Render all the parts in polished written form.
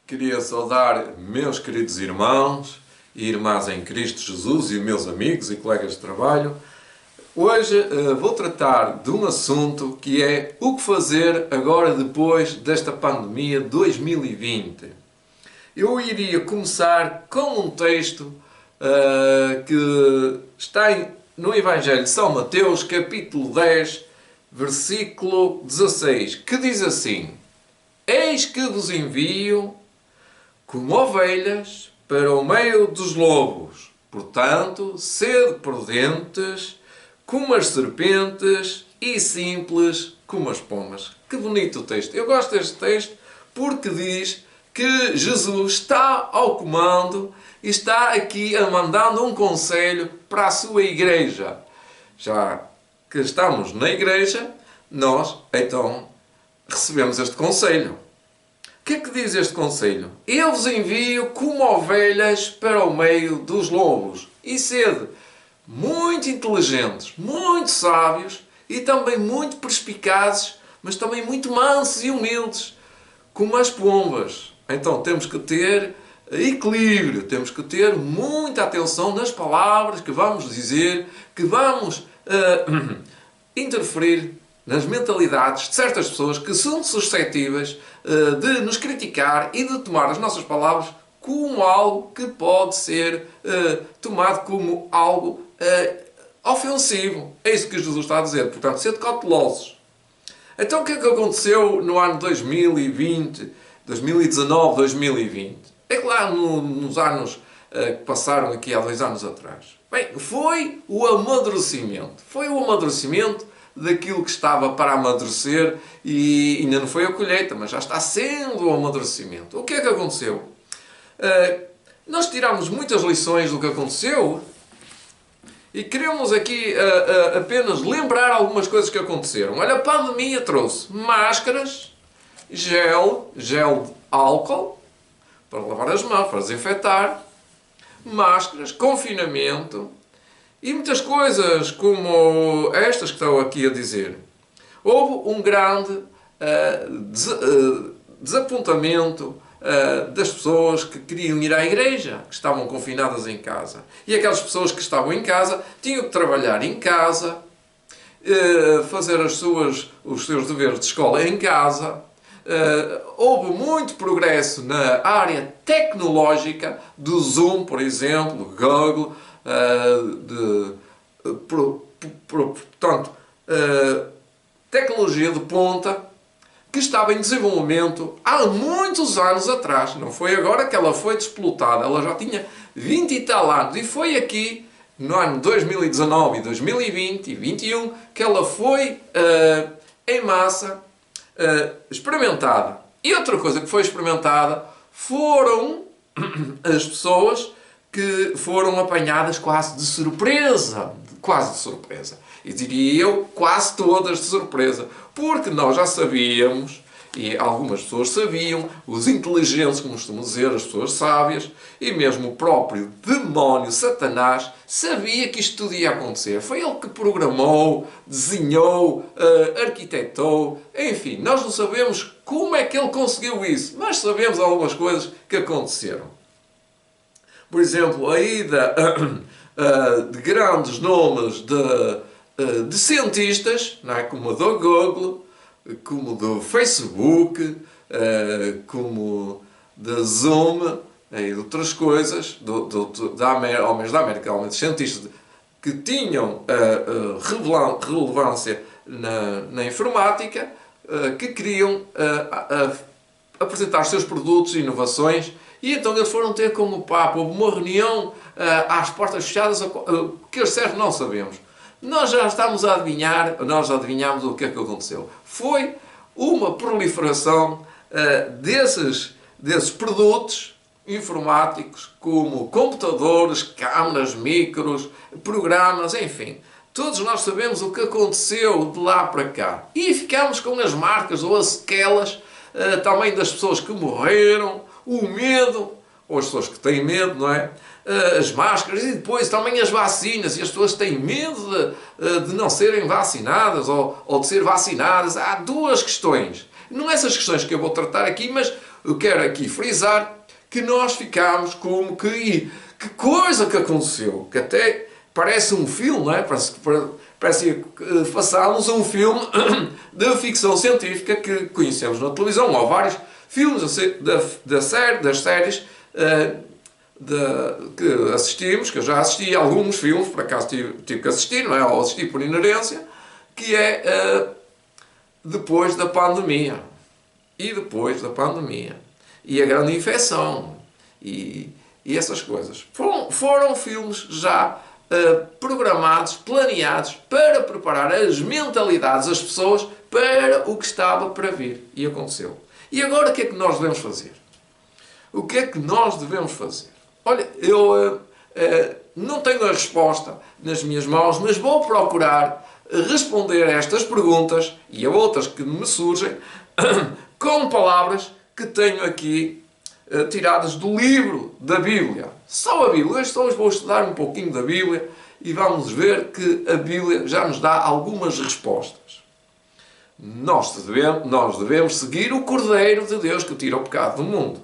Queria saudar meus queridos irmãos e irmãs em Cristo Jesus e meus amigos e colegas de trabalho. Hoje vou tratar de um assunto que é o que fazer agora depois desta pandemia 2020. Eu iria começar com um texto que está no Evangelho de São Mateus, capítulo 10, versículo 16, que diz assim: Eis que vos envio como ovelhas para o meio dos lobos. Portanto, sede prudentes como as serpentes e simples como as pombas. Que bonito o texto. Eu gosto deste texto porque diz que Jesus está ao comando e está aqui a mandando um conselho para a sua igreja. Já que estamos na igreja, nós então recebemos este conselho. O que é que diz este conselho? Eu vos envio como ovelhas para o meio dos lobos. E sede muito inteligentes, muito sábios e também muito perspicazes, mas também muito mansos e humildes, como as pombas. Então temos que ter equilíbrio, temos que ter muita atenção nas palavras que vamos dizer, que vamos interferir nas mentalidades de certas pessoas que são suscetíveis de nos criticar e de tomar as nossas palavras como algo que pode ser tomado como algo ofensivo. É isso que Jesus está a dizer. Portanto, sede cautelosos. Então, o que é que aconteceu no ano 2020, 2019, 2020? É que lá nos anos que passaram aqui há 2 anos atrás. Bem, foi o amadurecimento. Foi o amadurecimento daquilo que estava para amadurecer e ainda não foi a colheita, mas já está sendo o amadurecimento. O que é que aconteceu? Nós tiramos muitas lições do que aconteceu e queremos aqui apenas lembrar algumas coisas que aconteceram. Olha, a pandemia trouxe máscaras, gel de álcool para lavar as mãos, para desinfetar, máscaras, confinamento e muitas coisas como estas que estou aqui a dizer. Houve um grande desapontamento das pessoas que queriam ir à igreja, que estavam confinadas em casa. E aquelas pessoas que estavam em casa tinham que trabalhar em casa, fazer os seus deveres de escola em casa. Houve muito progresso na área tecnológica, do Zoom, por exemplo, Google, portanto, tecnologia de ponta que estava em desenvolvimento há muitos anos atrás. Não foi agora que ela foi desplotada. Ela já tinha 20 e tal anos. E foi aqui, no ano 2019, 2020 e 2021, que ela foi em massa experimentada. E outra coisa que foi experimentada foram as pessoas que foram apanhadas quase de surpresa. Quase de surpresa. E diria eu, quase todas de surpresa. Porque nós já sabíamos, e algumas pessoas sabiam, os inteligentes, como costumam dizer, as pessoas sábias, e mesmo o próprio demónio, Satanás, sabia que isto tudo ia acontecer. Foi ele que programou, desenhou, arquitetou, enfim, nós não sabemos como é que ele conseguiu isso, mas sabemos algumas coisas que aconteceram. Por exemplo, a ida de grandes nomes de cientistas, não é? Como o do Google, como do Facebook, como da Zoom e de outras coisas, homens da América, homens cientistas que tinham relevância na informática, que queriam apresentar os seus produtos e inovações. E então eles foram ter com o Papa, houve uma reunião às portas fechadas, que é certo não sabemos. Nós já estamos a adivinhar, nós adivinhámos o que é que aconteceu. Foi uma proliferação desses produtos informáticos, como computadores, câmaras, micros, programas, enfim. Todos nós sabemos o que aconteceu de lá para cá. E ficámos com as marcas ou as sequelas também das pessoas que morreram, o medo, ou as pessoas que têm medo, não é? As máscaras e depois também as vacinas, e as pessoas têm medo de não serem vacinadas ou de ser vacinadas. Há duas questões. Não essas questões que eu vou tratar aqui, mas eu quero aqui frisar que nós ficámos como que coisa que aconteceu, que até parece um filme, não é? Parece que façamos um filme de ficção científica que conhecemos na televisão. Há vários filmes das séries que assistimos, que eu já assisti a alguns filmes, por acaso tive que assistir, não é? Ou assisti por inerência, que é depois da pandemia. E depois da pandemia. E a grande infecção. E essas coisas. Foram filmes já programados, planeados, para preparar as mentalidades das pessoas para o que estava para vir. E aconteceu. E agora o que é que nós devemos fazer? O que é que nós devemos fazer? Olha, eu não tenho a resposta nas minhas mãos, mas vou procurar responder a estas perguntas e a outras que me surgem com palavras que tenho aqui tiradas do livro da Bíblia. Só a Bíblia. Hoje vou estudar um pouquinho da Bíblia e vamos ver que a Bíblia já nos dá algumas respostas. Nós devemos seguir o Cordeiro de Deus que tira o pecado do mundo.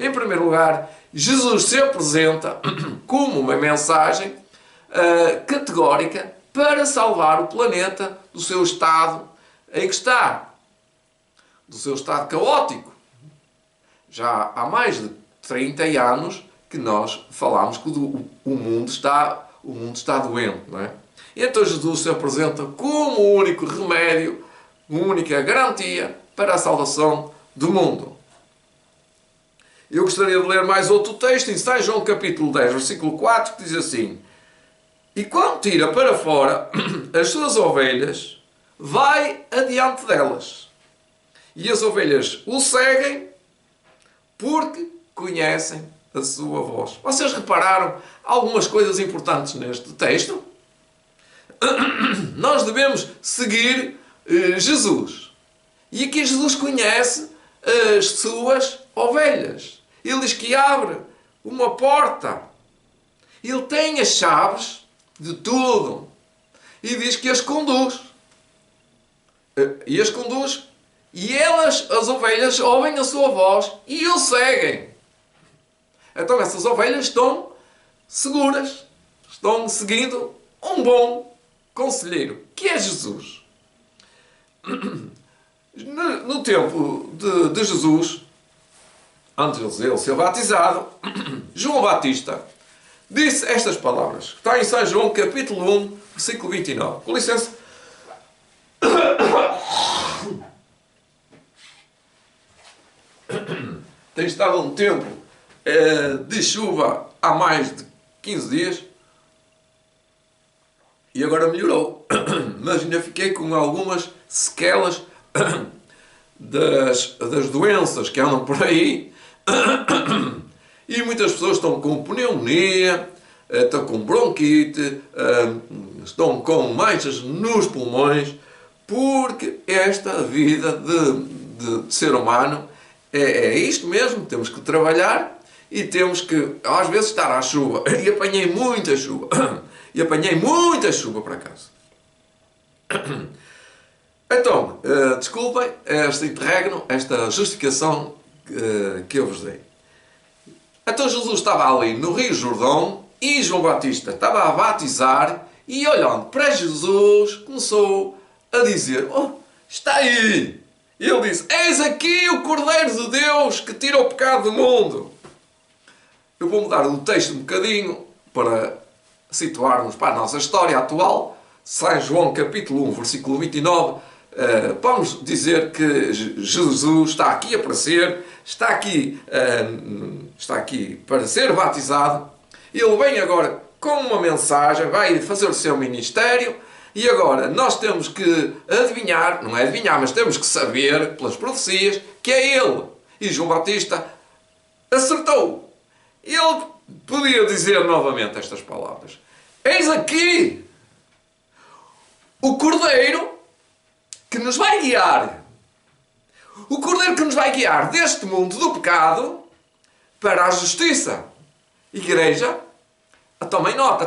Em primeiro lugar, Jesus se apresenta como uma mensagem categórica para salvar o planeta do seu estado em que está, do seu estado caótico. Já há mais de 30 anos que nós falamos que o mundo está doente, não é? E então Jesus se apresenta como o único remédio, a única garantia para a salvação do mundo. Eu gostaria de ler mais outro texto em São João capítulo 10, versículo 4, que diz assim: e quando tira para fora as suas ovelhas, vai adiante delas. E as ovelhas o seguem porque conhecem a sua voz. Vocês repararam algumas coisas importantes neste texto? Nós devemos seguir Jesus. E aqui Jesus conhece as suas ovelhas. Ele diz que abre uma porta. Ele tem as chaves de tudo. E diz que as conduz. E elas, as ovelhas, ouvem a sua voz e o seguem. Então essas ovelhas estão seguras. Estão seguindo um bom conselheiro, que é Jesus. No tempo de Jesus, antes de ele ser batizado, João Batista disse estas palavras. Está em São João capítulo 1, versículo 29. Com licença. Tem estado um tempo de chuva há mais de 15 dias e agora melhorou. Mas ainda fiquei com algumas sequelas das doenças que andam por aí. E muitas pessoas estão com pneumonia, estão com bronquite, estão com manchas nos pulmões, porque esta vida de ser humano é isto mesmo. Temos que trabalhar e temos que, às vezes, estar à chuva. E apanhei muita chuva. E apanhei muita chuva por acaso. Então, desculpem este interregno, esta justificação que eu vos dei. Então Jesus estava ali no Rio Jordão e João Batista estava a batizar e, olhando para Jesus, começou a dizer: oh, está aí! E ele disse: eis aqui o Cordeiro de Deus que tira o pecado do mundo. Eu vou mudar o texto um bocadinho para situarmos para a nossa história atual. São João capítulo 1, versículo 29. Vamos dizer que Jesus está aqui a aparecer, está aqui para ser batizado. Ele vem agora com uma mensagem, vai fazer o seu ministério. E agora nós temos que adivinhar, não é adivinhar, mas temos que saber pelas profecias que é ele. E João Batista acertou. Ele podia dizer novamente estas palavras: eis aqui o Cordeiro que nos vai guiar. O Cordeiro que nos vai guiar deste mundo do pecado para a justiça. Igreja, tomem nota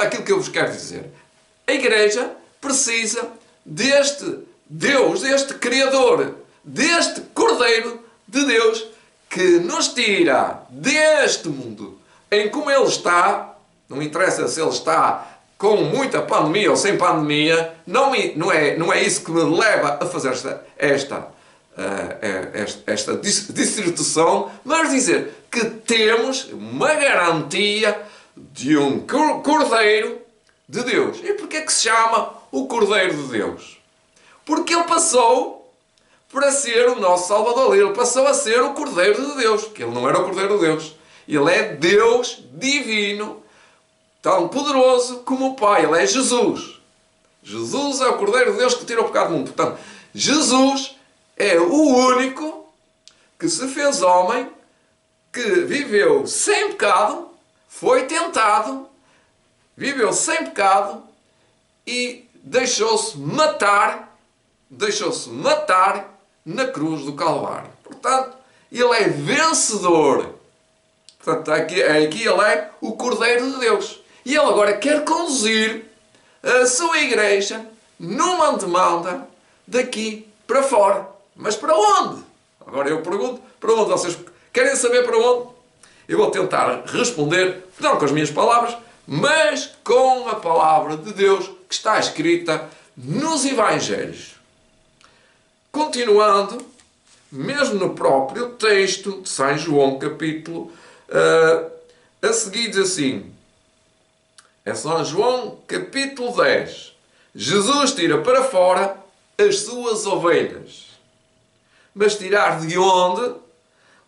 aquilo que eu vos quero dizer. A Igreja precisa deste Deus, deste Criador, deste Cordeiro de Deus que nos tira deste mundo em como ele está, não interessa se ele está com muita pandemia ou sem pandemia, não é isso que me leva a fazer esta dissertação, mas dizer que temos uma garantia de um Cordeiro de Deus. E porquê que se chama o Cordeiro de Deus? Porque ele passou para ser o nosso Salvador. Ele passou a ser o Cordeiro de Deus, porque ele não era o Cordeiro de Deus. Ele é Deus divino, tão poderoso como o Pai. Ele é Jesus. Jesus é o Cordeiro de Deus que tira o pecado do mundo. Portanto, Jesus é o único que se fez homem, que viveu sem pecado, foi tentado, viveu sem pecado e deixou-se matar na cruz do Calvário. Portanto, ele é vencedor. Portanto, aqui ele é o Cordeiro de Deus. E ele agora quer conduzir a sua igreja numa demanda daqui para fora. Mas para onde? Agora eu pergunto, para onde? Vocês querem saber para onde? Eu vou tentar responder, não com as minhas palavras, mas com a palavra de Deus que está escrita nos Evangelhos. Continuando, mesmo no próprio texto de São João, capítulo, a seguir diz assim, é São João, capítulo 10. Jesus tira para fora as suas ovelhas. Mas tirar de onde?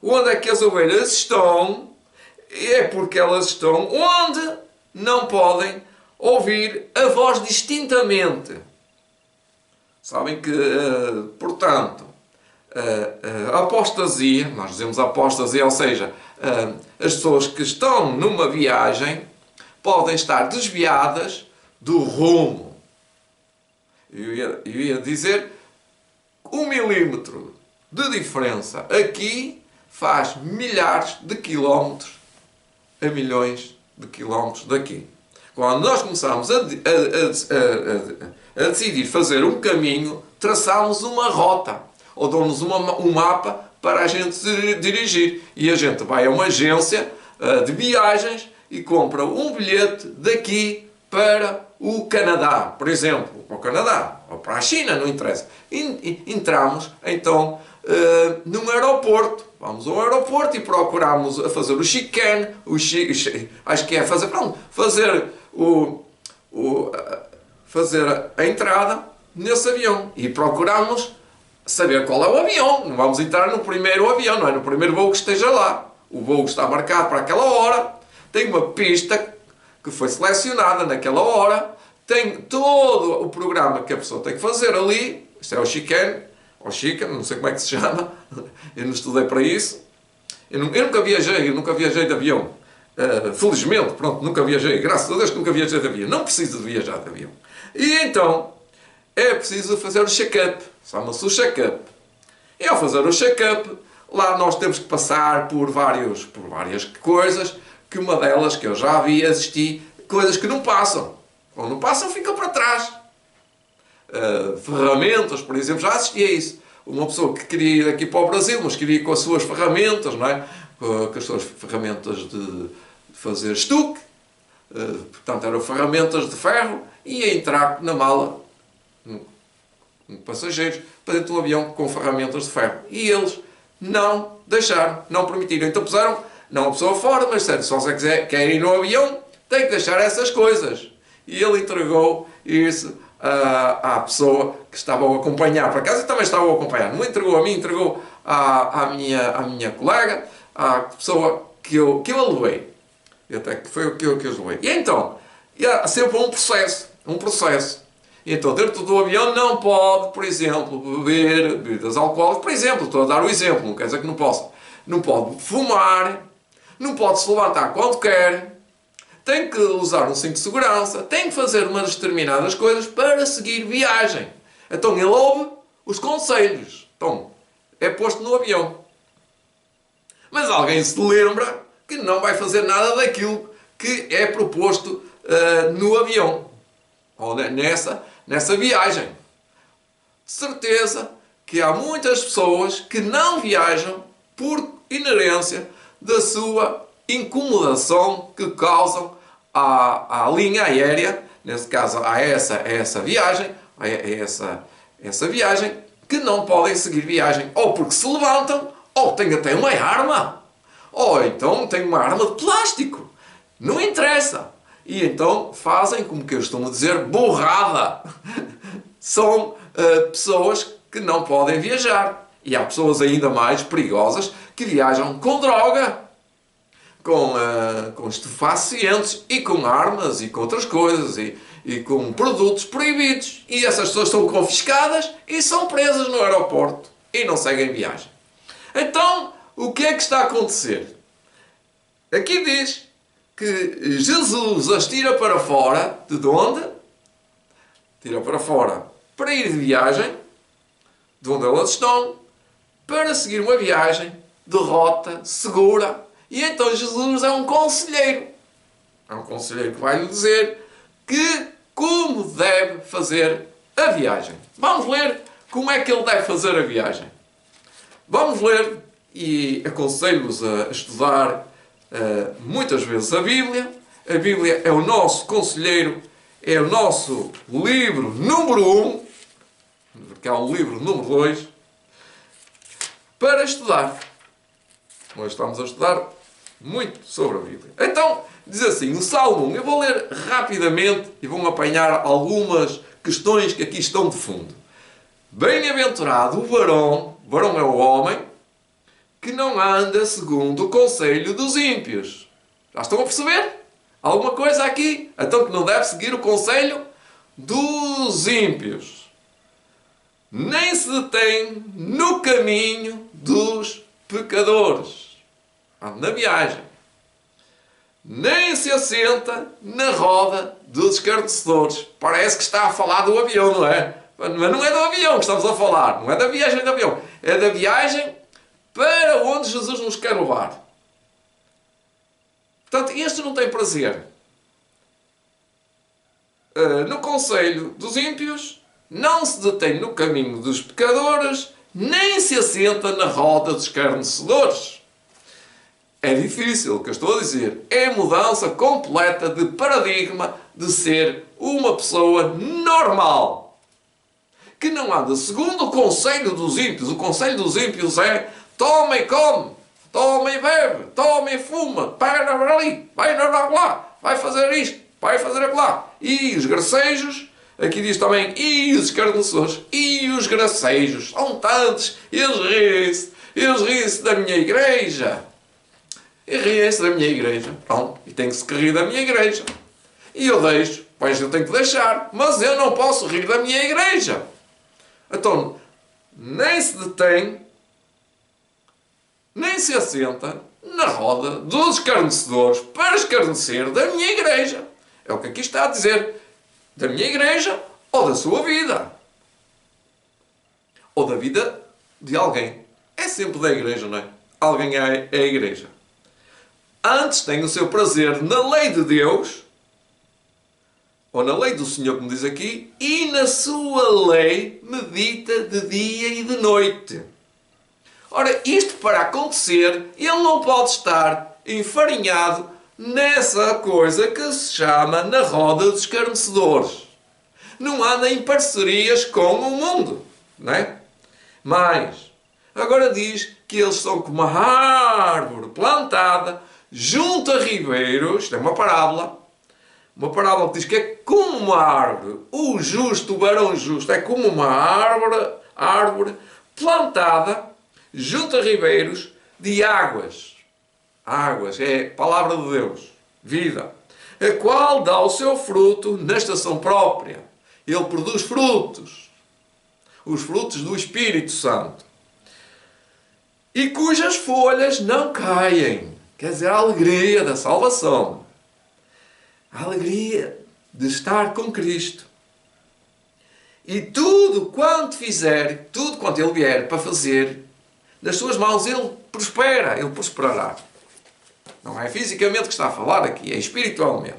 Onde é que as ovelhas estão? É porque elas estão onde não podem ouvir a voz distintamente. Sabem que, portanto, a apostasia, nós dizemos apostasia, ou seja, as pessoas que estão numa viagem podem estar desviadas do rumo. Eu ia dizer 1 milímetro de diferença aqui faz milhares de quilómetros a milhões de quilómetros daqui. Quando nós começamos a decidir fazer um caminho, traçamos uma rota ou dão-nos um mapa para a gente se dirigir. E a gente vai a uma agência de viagens e compra um bilhete daqui para o Canadá, por exemplo, para o Canadá ou para a China, não interessa. Entramos então num aeroporto. Vamos ao aeroporto e procuramos a fazer o check-in, acho que é fazer a entrada nesse avião. E procuramos saber qual é o avião. Não vamos entrar no primeiro avião, não é no primeiro voo que esteja lá. O voo está marcado para aquela hora, tem uma pista que foi selecionada naquela hora, tem todo o programa que a pessoa tem que fazer ali. Isto é o check-in, ou chicken, não sei como é que se chama, eu não estudei para isso. Eu nunca viajei de avião. Felizmente, pronto, nunca viajei, graças a Deus que nunca viajei de avião. Não preciso de viajar de avião. E então, é preciso fazer o check-up. Chama-se o check-up. E ao fazer o check-up, lá nós temos que passar por várias coisas, que uma delas, que eu já vi assistir, coisas que não passam. Ou não passam, ficam para trás. Ferramentas, por exemplo, já assisti a isso. Uma pessoa que queria ir aqui para o Brasil, mas queria ir com as suas ferramentas, não é? Com as suas ferramentas de fazer estuque, portanto eram ferramentas de ferro, e ia entrar na mala, no passageiros, para dentro de um avião com ferramentas de ferro. E eles não deixaram, não permitiram. Então puseram, não a pessoa fora, mas disseram, se você quer ir no avião, tem que deixar essas coisas. E ele entregou isso à pessoa que estava a acompanhar. Por acaso eu também estava a acompanhar. Não entregou a mim, entregou à minha colega, à pessoa que eu a levei. Até que foi o que eu levei. E então, há sempre um processo. E então, dentro do avião não pode, por exemplo, beber bebidas alcoólicas. Por exemplo, estou a dar o exemplo, não quer dizer que não possa. Não pode fumar, não pode se levantar quando quer, tem que usar um cinto de segurança, tem que fazer umas determinadas coisas para seguir viagem. Então ele ouve os conselhos. Então, é posto no avião. Mas alguém se lembra que não vai fazer nada daquilo que é proposto no avião. Ou nessa viagem. De certeza que há muitas pessoas que não viajam por inerência da sua incomodação que causam à linha aérea, nesse caso a essa viagem, essa viagem, que não podem seguir viagem, ou porque se levantam, ou têm até uma arma, ou então têm uma arma de plástico. Não interessa. E então fazem, como que eu costumo dizer, burrada. São pessoas que não podem viajar. E há pessoas ainda mais perigosas que viajam com droga, com estupefacientes e com armas e com outras coisas e com produtos proibidos. E essas pessoas são confiscadas e são presas no aeroporto e não seguem viagem. Então, o que é que está a acontecer? Aqui diz que Jesus as tira para fora. De onde? Tira para fora para ir de viagem, de onde elas estão, para seguir uma viagem de rota segura. E então Jesus é um conselheiro. É um conselheiro que vai lhe dizer como deve fazer a viagem. Vamos ler como é que ele deve fazer a viagem. Vamos ler, e aconselho-vos a estudar muitas vezes a Bíblia. A Bíblia é o nosso conselheiro, é o nosso livro número 1, porque há um livro número 2, para estudar. Nós estamos a estudar muito sobre a Bíblia. Então, diz assim, o Salmo 1, eu vou ler rapidamente e vou apanhar algumas questões que aqui estão de fundo. Bem-aventurado o varão é o homem, que não anda segundo o conselho dos ímpios. Já estão a perceber? Alguma coisa aqui? Então que não deve seguir o conselho dos ímpios. Nem se detém no caminho dos pecadores. Anda na viagem. Nem se assenta na roda dos escarnecedores. Parece que está a falar do avião, não é? Mas não é do avião que estamos a falar. Não é da viagem do avião. É da viagem para onde Jesus nos quer levar. Portanto, este não tem prazer no conselho dos ímpios, não se detém no caminho dos pecadores, nem se assenta na roda dos escarnecedores. É difícil o que eu estou a dizer. É mudança completa de paradigma de ser uma pessoa normal, que não anda segundo o conselho dos ímpios. O conselho dos ímpios é: toma e come, toma e bebe, toma e fuma, vai ali, vai lá, vai fazer isto, vai fazer aquilo. E os gracejos, aqui diz também, e os escarnecedores, e os gracejos, são tantos, eles riem-se da minha igreja. E riem-se da minha igreja. Pronto, e tem que se rir da minha igreja. E eu deixo, pois eu tenho que deixar, mas eu não posso rir da minha igreja. Então, nem se detém, nem se assenta na roda dos escarnecedores para escarnecer da minha igreja. É o que aqui está a dizer. Da minha igreja ou da sua vida. Ou da vida de alguém. É sempre da igreja, não é? Alguém é a igreja. Antes tem o seu prazer na lei de Deus, ou na lei do Senhor, como diz aqui, e na sua lei medita de dia e de noite. Ora, isto para acontecer, ele não pode estar enfarinhado nessa coisa que se chama na roda dos escarnecedores. Não anda em parcerias com o mundo, não é? Mas, agora diz que eles são como uma árvore plantada junto a ribeiros. Isto é uma parábola que diz que é como uma árvore. O justo, o varão justo, é como uma árvore plantada junto a ribeiros de águas. Águas é palavra de Deus, vida. A qual dá o seu fruto na estação própria. Ele produz frutos. Os frutos do Espírito Santo. E cujas folhas não caem. Quer dizer, a alegria da salvação. A alegria de estar com Cristo. E tudo quanto fizer, tudo quanto ele vier para fazer, nas suas mãos ele prospera, ele prosperará. Não é fisicamente que está a falar aqui, é espiritualmente.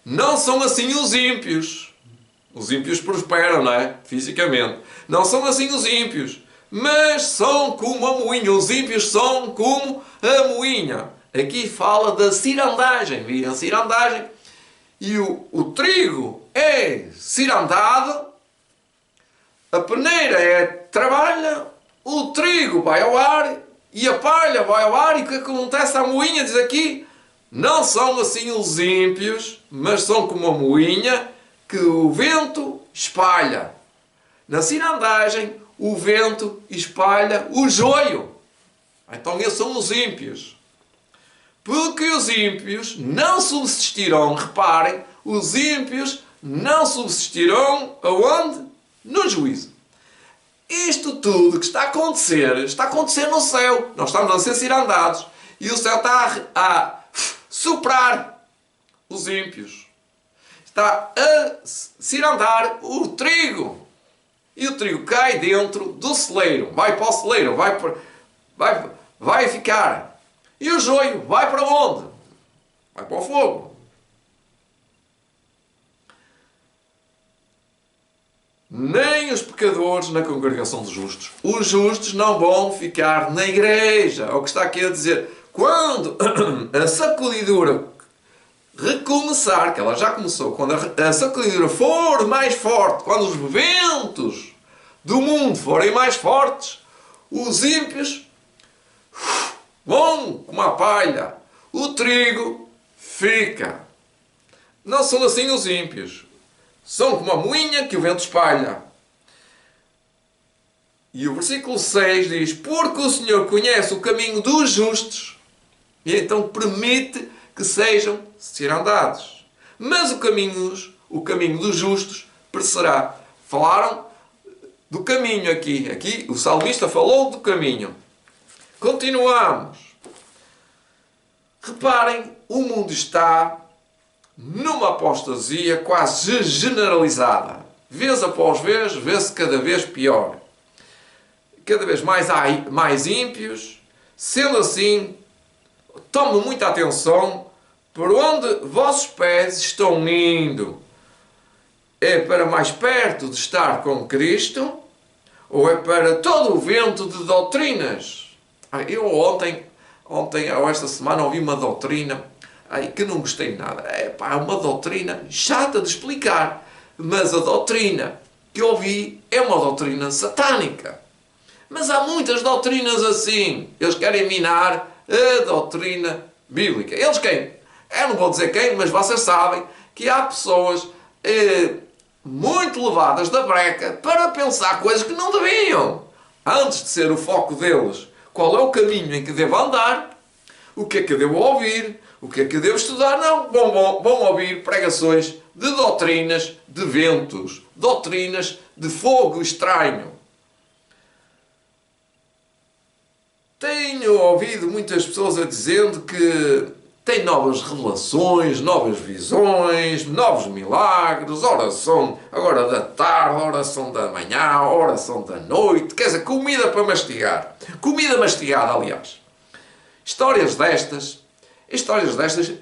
Não são assim os ímpios. Os ímpios prosperam, não é? Fisicamente. Não são assim os ímpios. mas são como a moinha. Os ímpios são como a moinha. Aqui fala da cirandagem. Viram a cirandagem? E o trigo é cirandado, a peneira trabalha, o trigo vai ao ar e a palha vai ao ar. E o que acontece à moinha? Diz aqui, não são assim os ímpios, mas são como a moinha que o vento espalha. Na cirandagem, o vento espalha o joio. Então esses são os ímpios. Porque os ímpios não subsistirão, reparem, os ímpios não subsistirão aonde? No juízo. Isto tudo que está a acontecer no céu. Nós estamos a ser cirandados e o céu está a soprar os ímpios. Está a cirandar o trigo. E o trigo cai dentro do celeiro. Vai para o celeiro. Vai ficar. E o joio vai para onde? Vai para o fogo. Nem os pecadores na congregação dos justos. Os justos não vão ficar na igreja. É o que está aqui a dizer. Quando a sacudidura recomeçar, que ela já começou, quando a sacudidura for mais forte, quando os ventos do mundo forem mais fortes, os ímpios vão como a palha, o trigo fica. Não são assim os ímpios. São como a moinha que o vento espalha. E o versículo 6 diz, porque o Senhor conhece o caminho dos justos, e então permite que sejam cirandados. Mas o caminho dos justos perecerá. Falaram do caminho aqui. Aqui o salmista falou do caminho. Continuamos. Reparem, o mundo está numa apostasia quase generalizada. Vez após vez, vê-se cada vez pior. Cada vez mais há mais ímpios. Sendo assim, tome muita atenção por onde vossos pés estão indo. É para mais perto de estar com Cristo ou é para todo o vento de doutrinas? Eu ontem ou esta semana ouvi uma doutrina que não gostei nada. É uma doutrina chata de explicar, mas a doutrina que ouvi é uma doutrina satânica. Mas há muitas doutrinas assim. Eles querem minar a doutrina bíblica. Eles quem? Eu não vou dizer quem, mas vocês sabem que há pessoas muito levadas da breca para pensar coisas que não deviam. Antes de ser o foco deles, qual é o caminho em que devo andar, o que é que eu devo ouvir, o que é que eu devo estudar, não. Vão ouvir pregações de doutrinas de ventos, doutrinas de fogo estranho. Tenho ouvido muitas pessoas a dizendo que têm novas revelações, novas visões, novos milagres, oração agora da tarde, oração da manhã, oração da noite, quer dizer, comida para mastigar. Comida mastigada, aliás. Histórias destas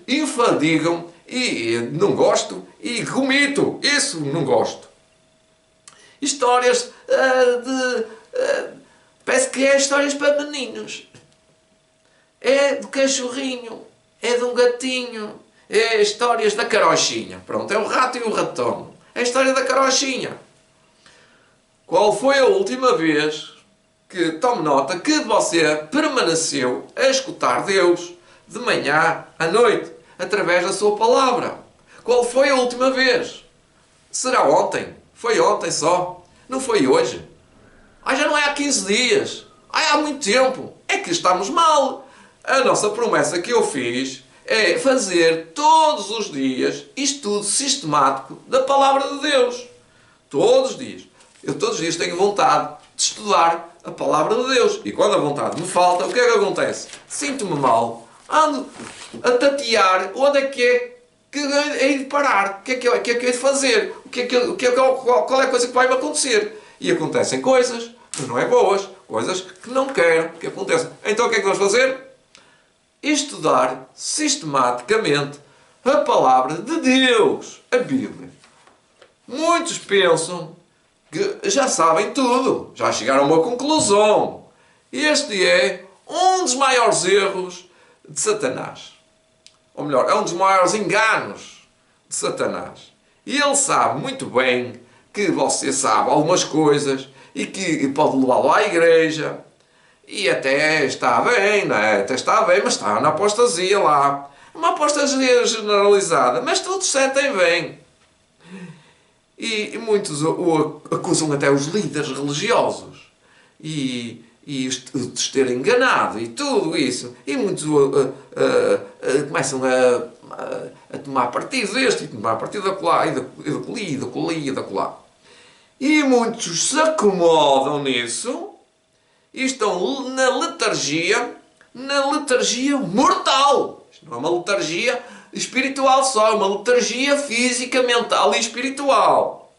infadigam e não gosto e vomito. Isso não gosto. Histórias parece que é histórias para meninos. É do cachorrinho. É de um gatinho. É histórias da carochinha. Pronto, é o rato e o ratão. É a história da carochinha. Qual foi a última vez que, tome nota, que você permaneceu a escutar Deus de manhã à noite, através da sua palavra? Qual foi a última vez? Será ontem? Foi ontem só? Não foi hoje? Já não é há 15 dias. Há muito tempo. É que estamos mal. A nossa promessa que eu fiz é fazer todos os dias estudo sistemático da Palavra de Deus. Todos os dias. Eu todos os dias tenho vontade de estudar a Palavra de Deus. E quando a vontade me falta, o que é que acontece? Sinto-me mal. Ando a tatear onde é que hei de parar. O que é que eu hei de fazer? Qual é a coisa que vai me acontecer? E acontecem coisas que não é boas. Coisas que não quero que aconteçam. Então o que é que vamos fazer? Estudar sistematicamente a Palavra de Deus, a Bíblia. Muitos pensam que já sabem tudo, já chegaram a uma conclusão. Este é um dos maiores erros de Satanás. Ou melhor, é um dos maiores enganos de Satanás. E ele sabe muito bem que você sabe algumas coisas e que pode levá-lo à igreja. E até está bem, não é? Até está bem, mas está na apostasia lá. Uma apostasia generalizada, mas todos sentem bem. E muitos o acusam até os líderes religiosos. E os de ter enganado e tudo isso. E muitos começam a tomar partido deste e tomar partido da colá, e da colí, e da colí, e da colá. E muitos se acomodam nisso e estão na letargia mortal. Isto não é uma letargia espiritual só, é uma letargia física, mental e espiritual.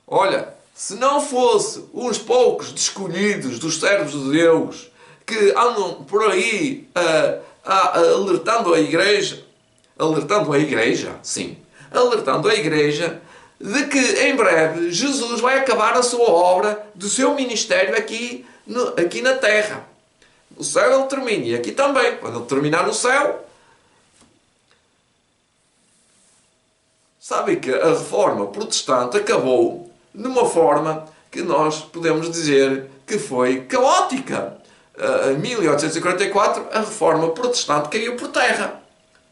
Olha, se não fosse uns poucos escolhidos dos servos de Deus que andam por aí alertando a igreja, de que em breve Jesus vai acabar a sua obra, do seu ministério aqui na terra. No céu ele termina, e aqui também. Quando ele terminar no céu, sabe que a reforma protestante acabou de uma forma que nós podemos dizer que foi caótica. Em 1844 a reforma protestante caiu por terra.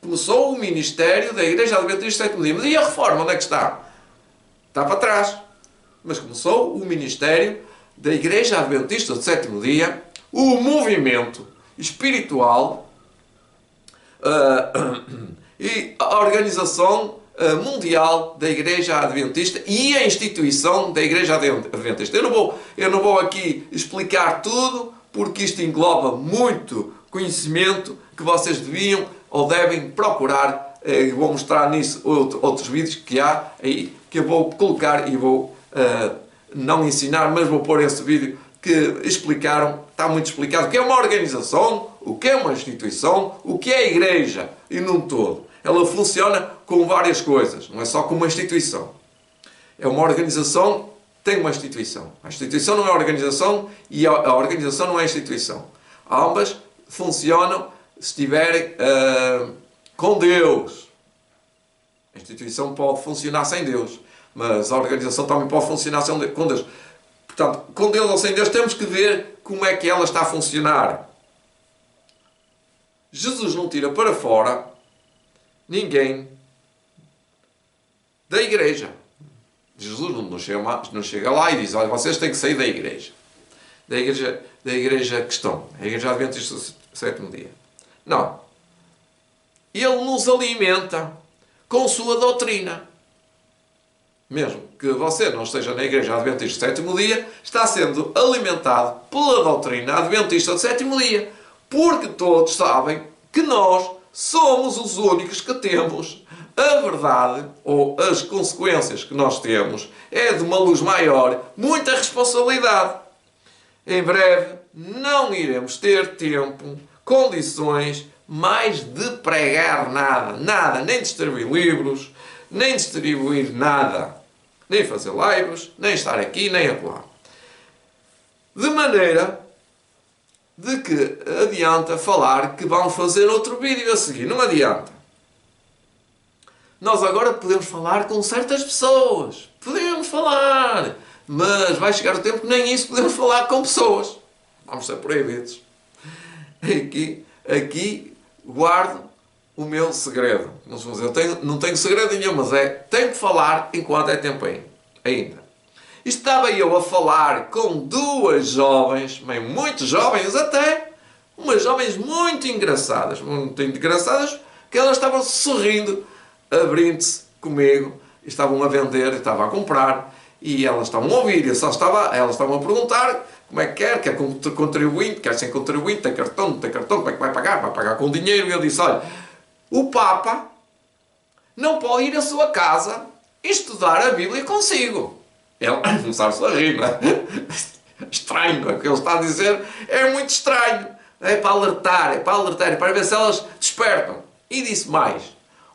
Começou o ministério da Igreja Adventista do Sétimo Dia. Mas e a reforma, onde é que está? Está para trás. Mas começou o ministério da Igreja Adventista do Sétimo Dia, o movimento espiritual e a organização mundial da Igreja Adventista e a instituição da Igreja Adventista. Eu não vou aqui explicar tudo, porque isto engloba muito conhecimento que vocês deviam ou devem procurar. Vou mostrar nisso outros vídeos que há aí, que eu vou colocar e vou não ensinar, mas vou pôr esse vídeo que explicaram, está muito explicado o que é uma organização, o que é uma instituição, o que é a igreja e num todo. Ela funciona com várias coisas, não é só com uma instituição. É uma organização, tem uma instituição. A instituição não é a organização e a organização não é a instituição. Ambas funcionam se estiverem com Deus. A instituição pode funcionar sem Deus, mas a organização também pode funcionar com Deus. Portanto, com Deus ou sem Deus, temos que ver como é que ela está a funcionar. Jesus não tira para fora ninguém da igreja. Jesus não chega lá e diz: olha, vocês têm que sair da igreja que estão, a Igreja Adventista do Sétimo Dia. Não. Ele nos alimenta com sua doutrina. Mesmo que você não esteja na Igreja Adventista do Sétimo Dia, está sendo alimentado pela doutrina Adventista do Sétimo Dia. Porque todos sabem que nós somos os únicos que temos a verdade, ou as consequências que nós temos, é de uma luz maior, muita responsabilidade. Em breve não iremos ter tempo, condições, mais de pregar nada, nem distribuir livros, nem distribuir nada, nem fazer lives, nem estar aqui, nem acolá. De maneira de que adianta falar que vamos fazer outro vídeo a seguir. Não adianta. Nós agora podemos falar com certas pessoas. Podemos falar. Mas vai chegar o tempo que nem isso podemos falar com pessoas. Vamos ser proibidos. Aqui guardo o meu segredo. Não tenho segredo nenhum, mas tenho que falar enquanto é tempo ainda. Estava eu a falar com duas jovens, muito jovens até, umas jovens muito engraçadas, que elas estavam sorrindo, abrindo-se comigo, estavam a vender, estavam a comprar, e elas estavam a ouvir, elas estavam a perguntar como é que quer contribuinte, quer sem contribuinte, tem cartão, não tem cartão, como é que vai pagar? Vai pagar com dinheiro. E eu disse: olha, o Papa não pode ir à sua casa e estudar a Bíblia consigo. Ele começaram-se a rir, não é? Estranho, não é? O que ele está a dizer é muito estranho. É para alertar, é para ver se elas despertam. E disse mais: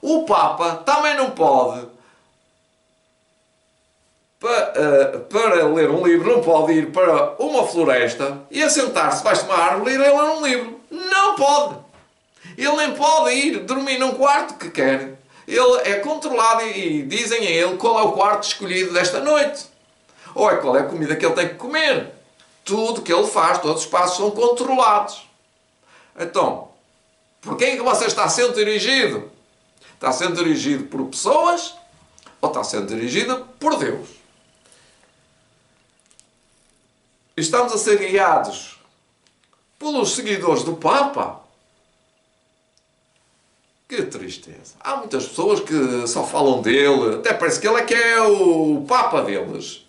o Papa também não pode para ler um livro, não pode ir para uma floresta e assentar-se debaixo de uma árvore e ler um livro. Não pode. Ele nem pode ir dormir num quarto que quer. Ele é controlado e dizem a ele qual é o quarto escolhido desta noite. Ou é qual é a comida que ele tem que comer. Tudo que ele faz, todos os passos são controlados. Então, por quem é que você está sendo dirigido? Está sendo dirigido por pessoas ou está sendo dirigido por Deus? Estamos a ser guiados pelos seguidores do Papa? Que tristeza. Há muitas pessoas que só falam dele, até parece que ele é que é o Papa deles.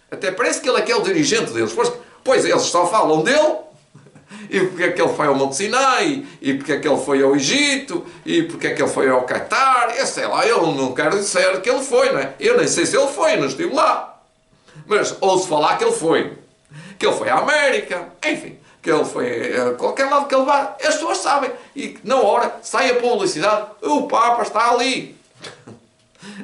Até parece que ele é que é o dirigente deles. Pois eles só falam dele. E porque é que ele foi ao Monte Sinai, e porque é que ele foi ao Egito, e porque é que ele foi ao Catar, eu sei lá, eu não quero dizer que ele foi, não é? Eu nem sei se ele foi, não estive lá. Mas ouço falar que ele foi à América, enfim, que ele foi a qualquer lado que ele vá, as pessoas sabem. E na hora sai a publicidade, o Papa está ali.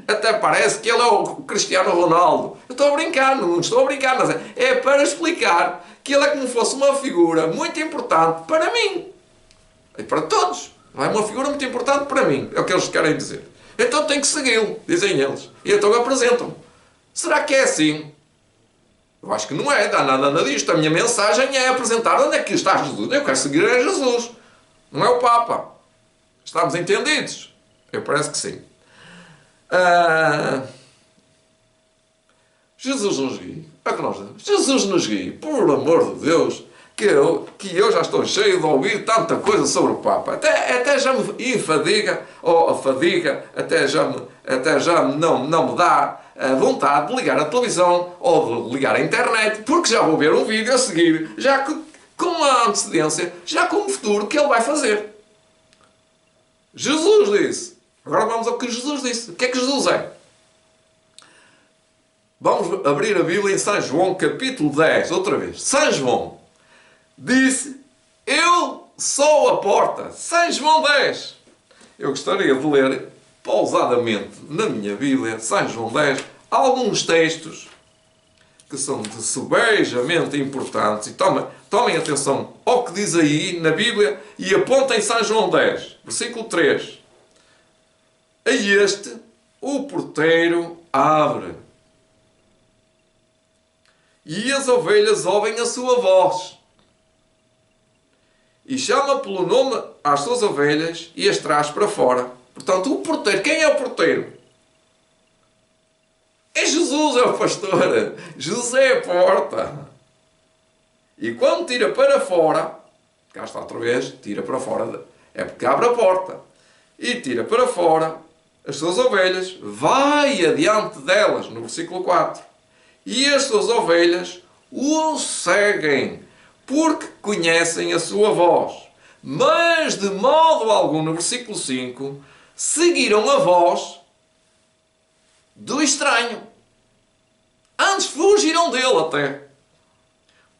Até parece que ele é o Cristiano Ronaldo. Eu estou a brincar, não estou a brincar, mas é para explicar que ele é como se fosse uma figura muito importante para mim. E para todos. É uma figura muito importante para mim, é o que eles querem dizer. Então tenho que segui-lo, dizem eles. E então apresentam-me. Será que é assim? Eu acho que não é, dá nada disto. A minha mensagem é apresentar onde é que está Jesus. Eu quero seguir a Jesus, não é o Papa. Estamos entendidos? Eu parece que sim. Jesus nos guie. É o que nós dizemos. Jesus nos guie. Por amor de Deus, que eu já estou cheio de ouvir tanta coisa sobre o Papa. Até já me enfadiga, ou a fadiga, até já não me dá a vontade de ligar a televisão ou de ligar a internet, porque já vou ver um vídeo a seguir, já com a antecedência, já com o futuro que ele vai fazer. Jesus disse. Agora vamos ao que Jesus disse. O que é que Jesus é? Vamos abrir a Bíblia em São João, capítulo 10, outra vez. São João disse, eu sou a porta. São João 10. Eu gostaria de ler pausadamente na minha Bíblia, São João 10, alguns textos que são de sobejamente importantes. E tomem atenção ao que diz aí na Bíblia e apontem São João 10, versículo 3. A este o porteiro abre, e as ovelhas ouvem a sua voz, e chama pelo nome às suas ovelhas e as traz para fora. Portanto, o porteiro, quem é o porteiro? É Jesus, é o pastor. Jesus é a porta. E quando tira para fora, cá está outra vez, tira para fora, é porque abre a porta, e tira para fora as suas ovelhas, vai adiante delas, no versículo 4. E as suas ovelhas o seguem, porque conhecem a sua voz. Mas de modo algum, no versículo 5, seguiram a voz do estranho. Antes fugiram dele até.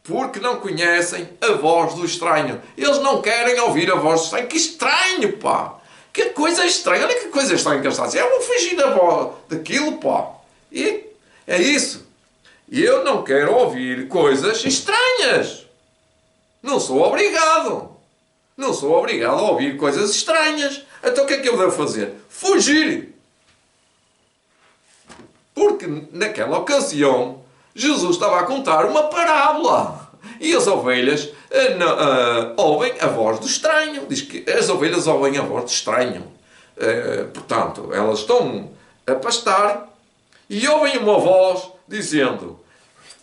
Porque não conhecem a voz do estranho. Eles não querem ouvir a voz do estranho. Que estranho, pá! Que coisa estranha, olha que coisa estranha que ele está a dizer. Eu vou fugir daquilo, pá. E é isso. Eu não quero ouvir coisas estranhas. Não sou obrigado. Não sou obrigado a ouvir coisas estranhas. Então o que é que eu devo fazer? Fugir. Porque naquela ocasião Jesus estava a contar uma parábola. E as ovelhas ouvem a voz do estranho. Diz que as ovelhas ouvem a voz do estranho. Portanto, elas estão a pastar e ouvem uma voz dizendo: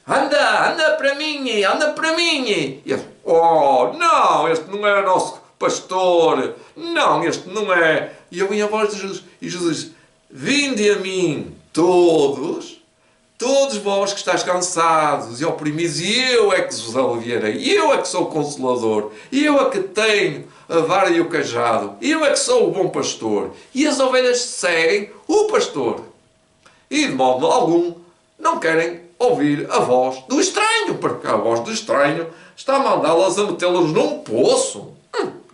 anda para mim, anda para mim. E eles, oh, não, este não é nosso pastor. Não, este não é. E ouvem a voz de Jesus. E Jesus diz: vinde a mim, todos vós que estáis cansados e oprimidos, e eu é que vos aliviarei. Eu é que sou o Consolador. Eu é que tenho a vara e o cajado. Eu é que sou o bom pastor. E as ovelhas seguem o pastor. E de modo algum não querem ouvir a voz do estranho, porque a voz do estranho está a mandá-las a metê-las num poço.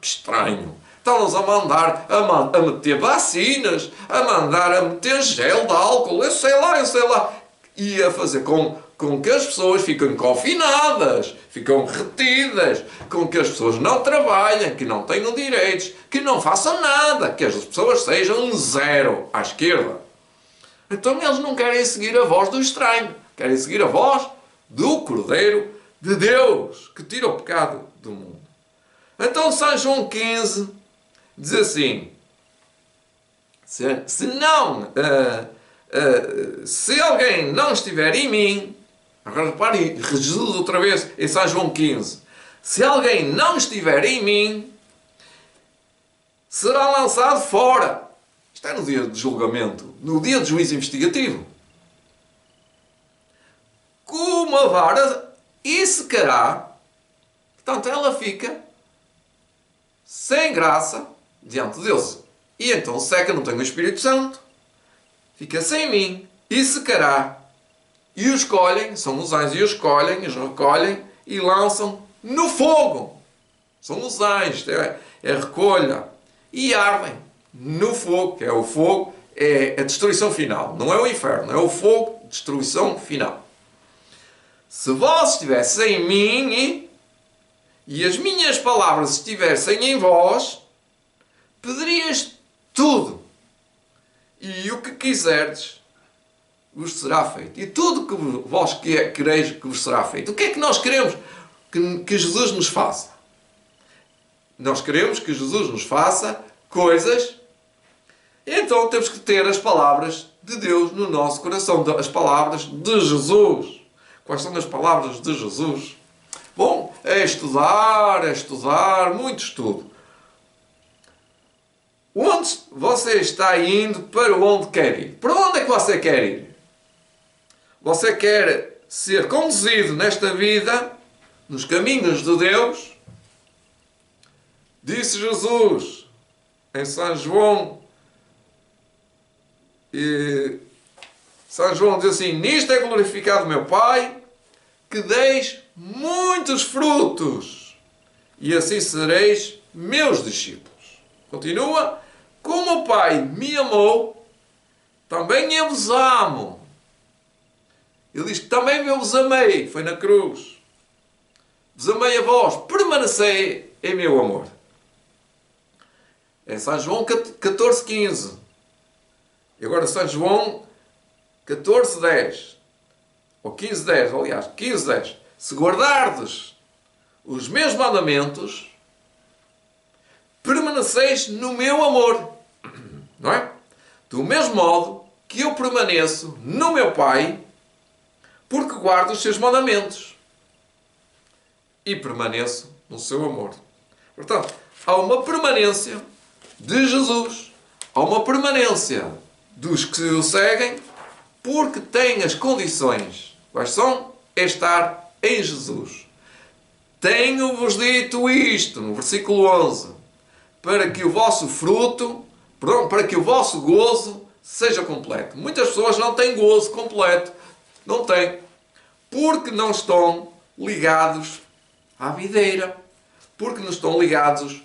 Que estranho. Estão-nos a mandar a meter vacinas, a mandar a meter gel de álcool, eu sei lá. e a fazer com que as pessoas fiquem confinadas, ficam retidas, com que as pessoas não trabalhem, que não tenham direitos, que não façam nada, que as pessoas sejam um zero à esquerda. Então eles não querem seguir a voz do estranho, querem seguir a voz do Cordeiro de Deus, que tira o pecado do mundo. Então São João 15 diz assim, se alguém não estiver em mim, agora repare, Jesus outra vez em São João 15, se alguém não estiver em mim, será lançado fora. Isto é no dia de julgamento, no dia de juízo investigativo. Com uma vara e secará, portanto ela fica sem graça diante de Deus. E então seca, não tem o Espírito Santo, fica sem mim e secará. E os colhem, são os anjos, e os recolhem e lançam no fogo. São os anjos, é recolha. E ardem no fogo, que é o fogo, é a destruição final. Não é o inferno, é o fogo, destruição final. Se vós estivessem em mim e as minhas palavras estivessem em vós, pedirias tudo. E o que quiserdes vos será feito. E tudo que vós quereis que vos será feito. O que é que nós queremos que Jesus nos faça? Nós queremos que Jesus nos faça coisas. Então temos que ter as palavras de Deus no nosso coração. As palavras de Jesus. Quais são as palavras de Jesus? Bom, é estudar, muito estudo. Onde você está indo, para onde quer ir? Para onde é que você quer ir? Você quer ser conduzido nesta vida, nos caminhos de Deus? Disse Jesus em São João, São João diz assim, nisto é glorificado meu Pai, que deis muitos frutos, e assim sereis meus discípulos. Continua, como o Pai me amou, também eu vos amo. Ele diz que também eu vos amei, foi na cruz. Vos amei a vós, permanecei em meu amor. É São João 14, 15. E agora São João 14, 10. Ou 15, 10, aliás, 15, 10. Se guardardes os meus mandamentos, permaneceis no meu amor. Não é? Do mesmo modo que eu permaneço no meu Pai, porque guardo os seus mandamentos e permaneço no seu amor. Portanto, há uma permanência de Jesus, há uma permanência dos que o seguem, porque têm as condições. Quais são? É estar em Jesus. Tenho-vos dito isto, no versículo 11, para que o vosso fruto, para que o vosso gozo seja completo. Muitas pessoas não têm gozo completo. Não têm. Porque não estão ligados à videira. Porque não estão ligados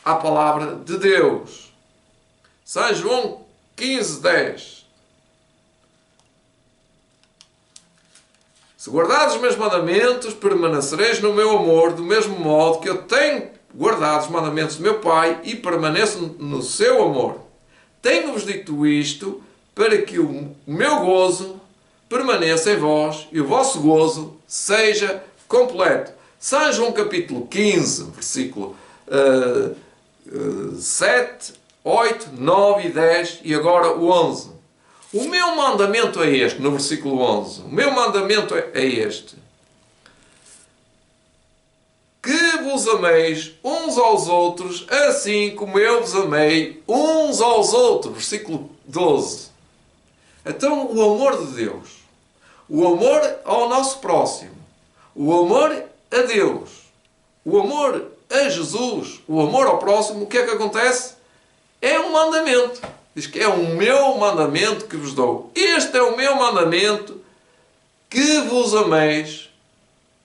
à palavra de Deus. São João 15, 10. Se guardares os meus mandamentos, permanecereis no meu amor, do mesmo modo que eu tenho guardado os mandamentos do meu Pai e permaneço no seu amor. Tenho-vos dito isto para que o meu gozo permaneça em vós e o vosso gozo seja completo. São João capítulo 15, versículo 7, 8, 9 e 10 e agora o 11. O meu mandamento é este, no versículo 11. O meu mandamento é este. Que vos ameis uns aos outros, assim como eu vos amei uns aos outros. Versículo 12. Então, o amor de Deus, o amor ao nosso próximo, o amor a Deus, o amor a Jesus, o amor ao próximo, o que é que acontece? É um mandamento. Diz que é o meu mandamento que vos dou. Este é o meu mandamento, que vos ameis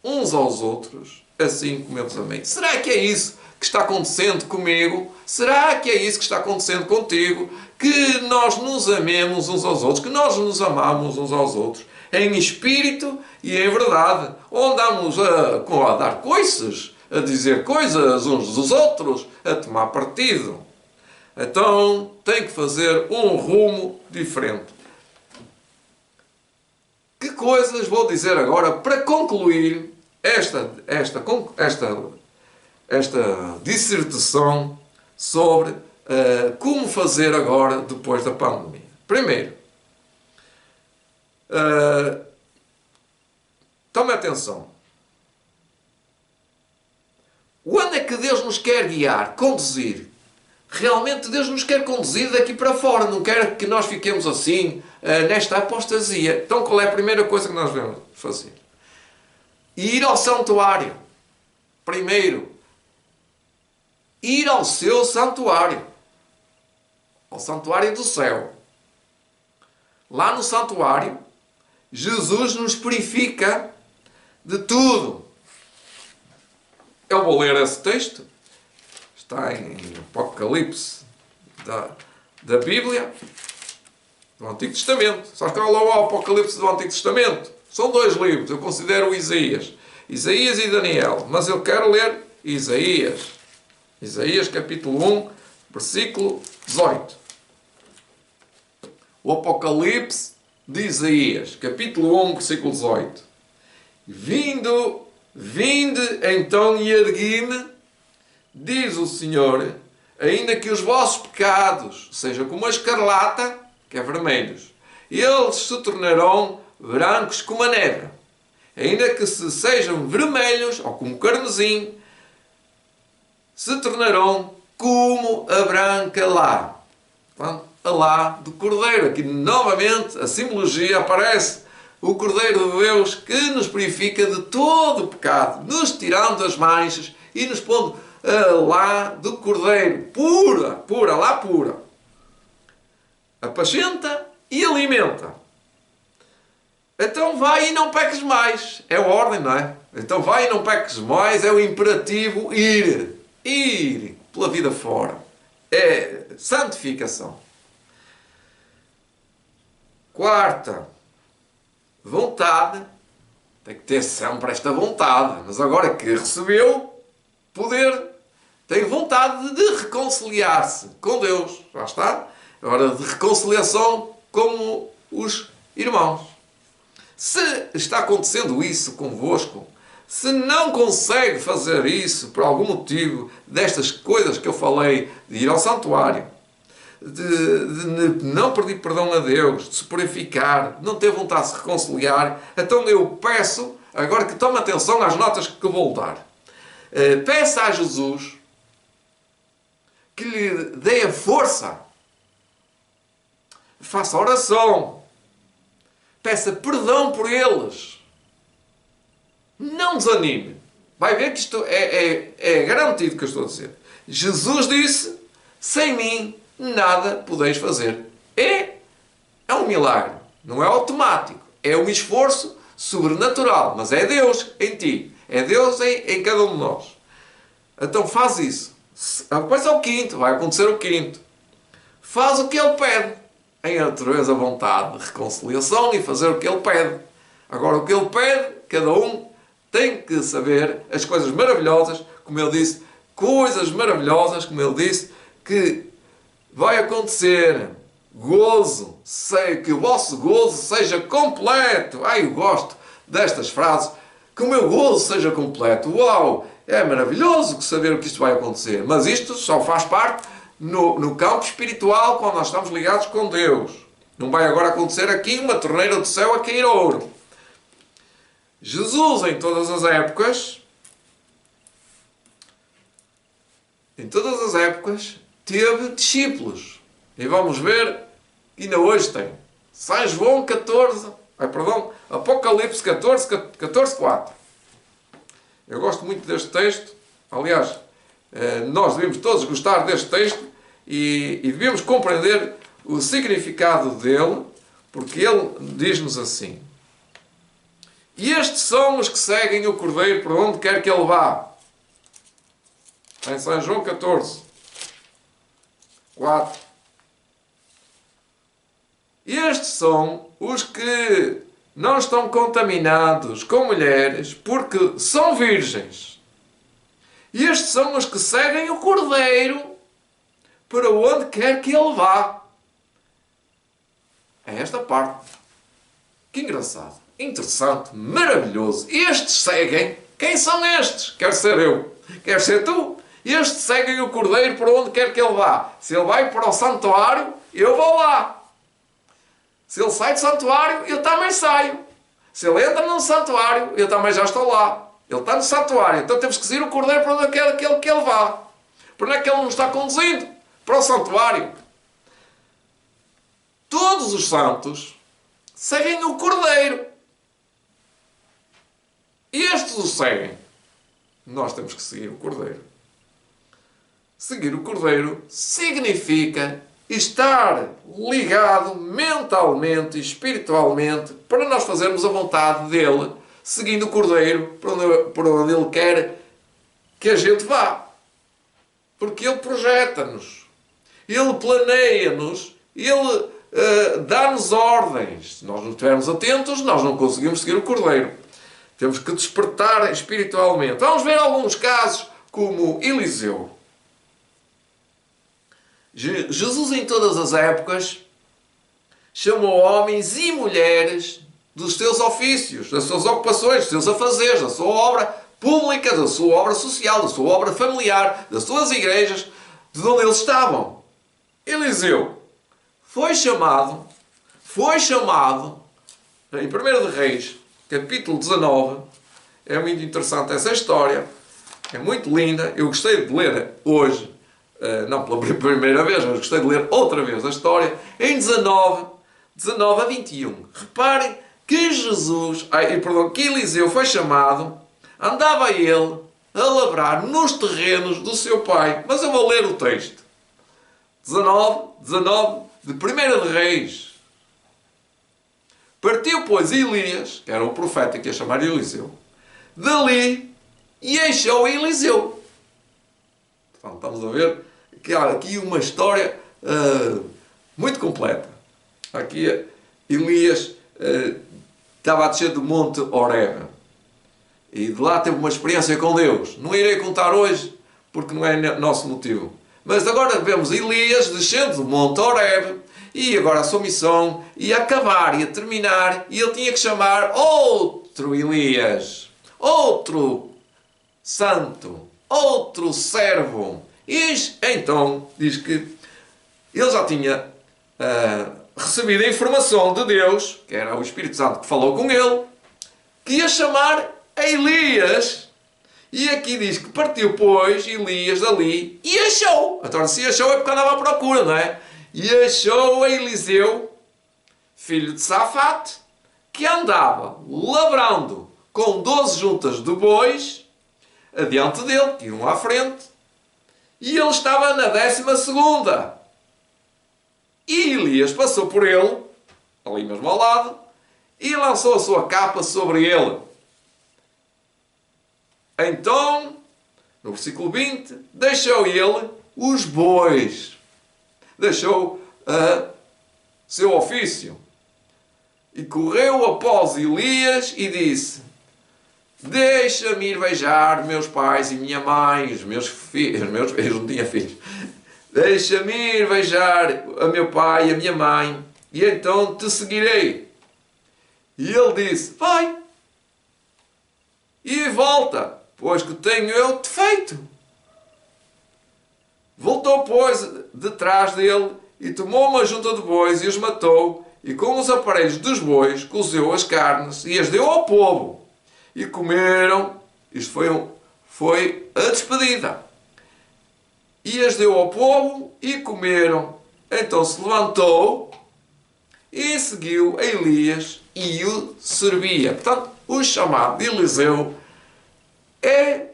uns aos outros, assim como eu vos amei. Será que é isso que está acontecendo comigo? Será que é isso que está acontecendo contigo? Que nós nos amemos uns aos outros, que nós nos amamos uns aos outros. em espírito e em verdade. Ou andamos a dar coices, a dizer coisas uns dos outros, a tomar partido. Então tem que fazer um rumo diferente. Que coisas vou dizer agora para concluir esta dissertação sobre como fazer agora depois da pandemia. Primeiro, tome atenção. Onde é que Deus nos quer guiar, conduzir? Realmente Deus nos quer conduzir daqui para fora, não quer que nós fiquemos assim, nesta apostasia. Então qual é a primeira coisa que nós devemos fazer? Ir ao santuário. Primeiro, ir ao seu santuário. Ao santuário do céu. Lá no santuário, Jesus nos purifica de tudo. Eu vou ler esse texto. Está em Apocalipse da Bíblia, do Antigo Testamento. Só que lá o Apocalipse do Antigo Testamento. São dois livros. Eu considero o Isaías e Daniel. Mas eu quero ler Isaías. Isaías capítulo 1, versículo 18. O Apocalipse de Isaías, capítulo 1, versículo 18. Vinde então e ergui-me, diz o Senhor, ainda que os vossos pecados sejam como a escarlata, que é vermelhos, eles se tornarão brancos como a neve. Ainda que sejam vermelhos, ou como carmesim, se tornarão como a branca lã. Portanto, a lã do Cordeiro. Aqui novamente a simbologia aparece. O Cordeiro de Deus que nos purifica de todo o pecado, nos tirando as manchas e nos pondo a lã do Cordeiro. Pura, lã pura. Apacenta e alimenta. Então vai e não peques mais. É a ordem, não é? Então vai e não peques mais. É o imperativo ir. Ir pela vida fora. É santificação. Quarta, vontade. Tem que ter sempre esta vontade. Mas agora que recebeu poder, tem vontade de reconciliar-se com Deus. Já está. Agora de reconciliação com os irmãos. Se está acontecendo isso convosco, se não consegue fazer isso por algum motivo, destas coisas que eu falei, de ir ao santuário, de não pedir perdão a Deus, de se purificar, de não ter vontade de se reconciliar, então eu peço, agora que tome atenção às notas que vou dar, peça a Jesus que lhe dê a força, faça oração, peça perdão por eles. Não desanime. Vai ver que isto é garantido que eu estou a dizer. Jesus disse, sem mim nada podeis fazer. É um milagre. Não é automático. É um esforço sobrenatural. Mas é Deus em ti. É Deus em cada um de nós. Então faz isso. Depois é o quinto. Vai acontecer o quinto. Faz o que Ele pede. Em natureza, a vontade de reconciliação e fazer o que Ele pede. Agora, o que Ele pede, cada um tem que saber as coisas maravilhosas, como Ele disse, coisas maravilhosas, como Ele disse, que vai acontecer. Gozo, sei que o vosso gozo seja completo. Eu gosto destas frases. Que o meu gozo seja completo. Uau! É maravilhoso saber que isto vai acontecer. Mas isto só faz parte no campo espiritual, quando nós estamos ligados com Deus. Não vai agora acontecer aqui uma torneira do céu a cair ouro. Jesus, em todas as épocas, teve discípulos. E vamos ver que ainda hoje tem. São João 14, Apocalipse 14, 4. Eu gosto muito deste texto. Aliás, nós devemos todos gostar deste texto e devemos compreender o significado dele, porque ele diz-nos assim: e estes são os que seguem o Cordeiro por onde quer que ele vá. Em São João 14, 4. E estes são os que não estão contaminados com mulheres, porque são virgens. E estes são os que seguem o Cordeiro para onde quer que ele vá. É esta parte. Que engraçado, interessante, maravilhoso. Estes seguem. Quem são estes? Quer ser eu. Quer ser tu? Estes seguem o Cordeiro para onde quer que ele vá. Se ele vai para o santuário, eu vou lá. Se ele sai do santuário, eu também saio. Se ele entra no santuário, eu também já estou lá. Ele está no santuário, então temos que seguir o Cordeiro para onde quer que ele vá. Por onde é que ele nos está conduzindo? Para o santuário. Todos os santos seguem o Cordeiro. E estes o seguem. Nós temos que seguir o Cordeiro. Seguir o Cordeiro significa estar ligado mentalmente e espiritualmente para nós fazermos a vontade dele, seguindo o Cordeiro para onde ele quer que a gente vá. Porque ele projeta-nos, ele planeia-nos, ele dá-nos ordens. Se nós não estivermos atentos, nós não conseguimos seguir o Cordeiro. Temos que despertar espiritualmente. Vamos ver alguns casos como Eliseu. Jesus em todas as épocas chamou homens e mulheres dos seus ofícios, das suas ocupações, dos seus afazeres, da sua obra pública, da sua obra social, da sua obra familiar, das suas igrejas, de onde eles estavam. Eliseu foi chamado em 1 de Reis, capítulo 19. É muito interessante essa história, é muito linda. Eu gostei de ler hoje, não pela primeira vez, mas gostei de ler outra vez a história, em 19 a 21. Reparem que que Eliseu foi chamado, andava ele a labrar nos terrenos do seu pai. Mas eu vou ler o texto. 19 de 1 de Reis. Partiu, pois, Elias, que era o profeta que ia chamar Eliseu, dali e achou Eliseu. Então, estamos a ver que há aqui uma história muito completa. Aqui Elias estava a descer do monte Horebe e de lá teve uma experiência com Deus. Não irei contar hoje porque não é nosso motivo. Mas agora vemos Elias descendo do monte Horebe e agora a sua missão ia acabar, ia terminar, e ele tinha que chamar outro Elias, outro santo, outro servo. E então diz que ele já tinha recebido a informação de Deus, que era o Espírito Santo que falou com ele, que ia chamar a Elias. E aqui diz que partiu, pois, Elias dali e achou. Então, se achou é porque andava à procura, não é? E achou a Eliseu, filho de Safate, que andava lavrando com 12 juntas de bois adiante dele, que iam à frente, e ele estava na 12ª. E Elias passou por ele, ali mesmo ao lado, e lançou a sua capa sobre ele. Então, no versículo 20, deixou ele os bois. Deixou seu ofício. E correu após Elias e disse: deixa-me ir beijar meus pais e minha mãe, os meus filhos, eu não tinha filhos. Deixa-me ir beijar a meu pai e a minha mãe, e então te seguirei. E ele disse: vai, e volta, pois que tenho eu te feito. Voltou, pois, detrás dele, e tomou uma junta de bois e os matou, e com os aparelhos dos bois cozeu as carnes e as deu ao povo. E comeram. Isto foi a despedida. E as deu ao povo e comeram. Então se levantou e seguiu a Elias e o servia. Portanto, o chamado de Eliseu é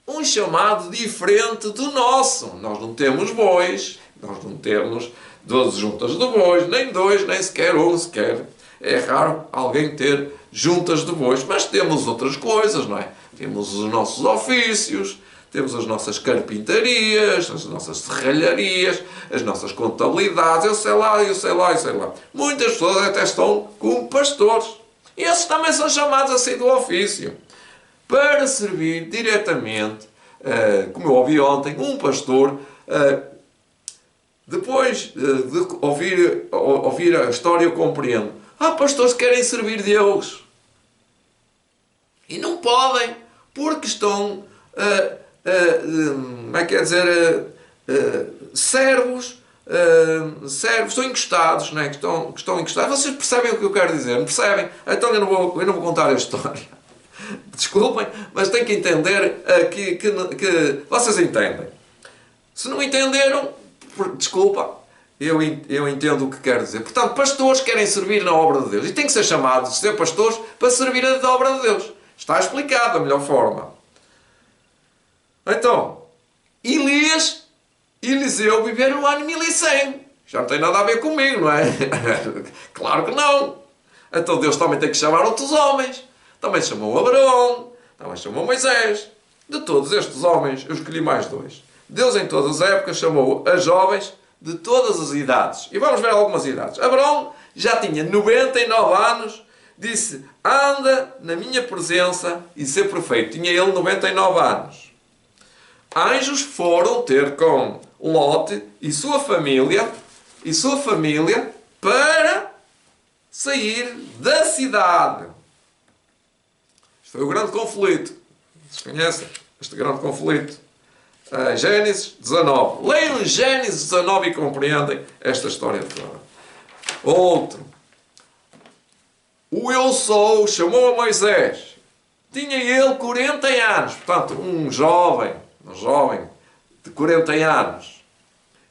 um chamado diferente do nosso. Nós não temos bois, nós não temos 12 juntas de bois, nem 2, nem sequer 1 sequer. É raro alguém ter juntas de bois, mas temos outras coisas, não é? Temos os nossos ofícios, temos as nossas carpintarias, as nossas serralharias, as nossas contabilidades, eu sei lá. Muitas pessoas até estão como pastores. E esses também são chamados a sair do ofício para servir diretamente, como eu ouvi ontem, um pastor, depois de ouvir a história, eu compreendo. Há pastores que querem servir Deus e não podem, porque estão, como é que é dizer, servos, estão encostados, não é? que estão encostados. Vocês percebem o que eu quero dizer? Não percebem? Então eu não vou contar a história. Desculpem, mas têm que entender que vocês entendem. Se não entenderam, desculpa, eu entendo o que quero dizer. Portanto, pastores querem servir na obra de Deus e têm que ser chamados de ser pastores para servir a obra de Deus. Está explicado da melhor forma. Então, Elias e Eliseu viveram no ano 1100. Já não tem nada a ver comigo, não é? Claro que não. Então Deus também tem que chamar outros homens. Também chamou Abraão, também chamou Moisés. De todos estes homens, eu escolhi mais dois. Deus em todas as épocas chamou a jovens de todas as idades. E vamos ver algumas idades. Abraão já tinha 99 anos, disse, anda na minha presença e ser perfeito. Tinha ele 99 anos. Anjos foram ter com Lote e sua família para sair da cidade. Este foi o grande conflito. Vocês conhecem este grande conflito? Gênesis 19. Leiam Gênesis 19 e compreendem esta história toda. Outro. O Eu Sou chamou a Moisés. Tinha ele 40 anos. Portanto, um jovem de 40 anos.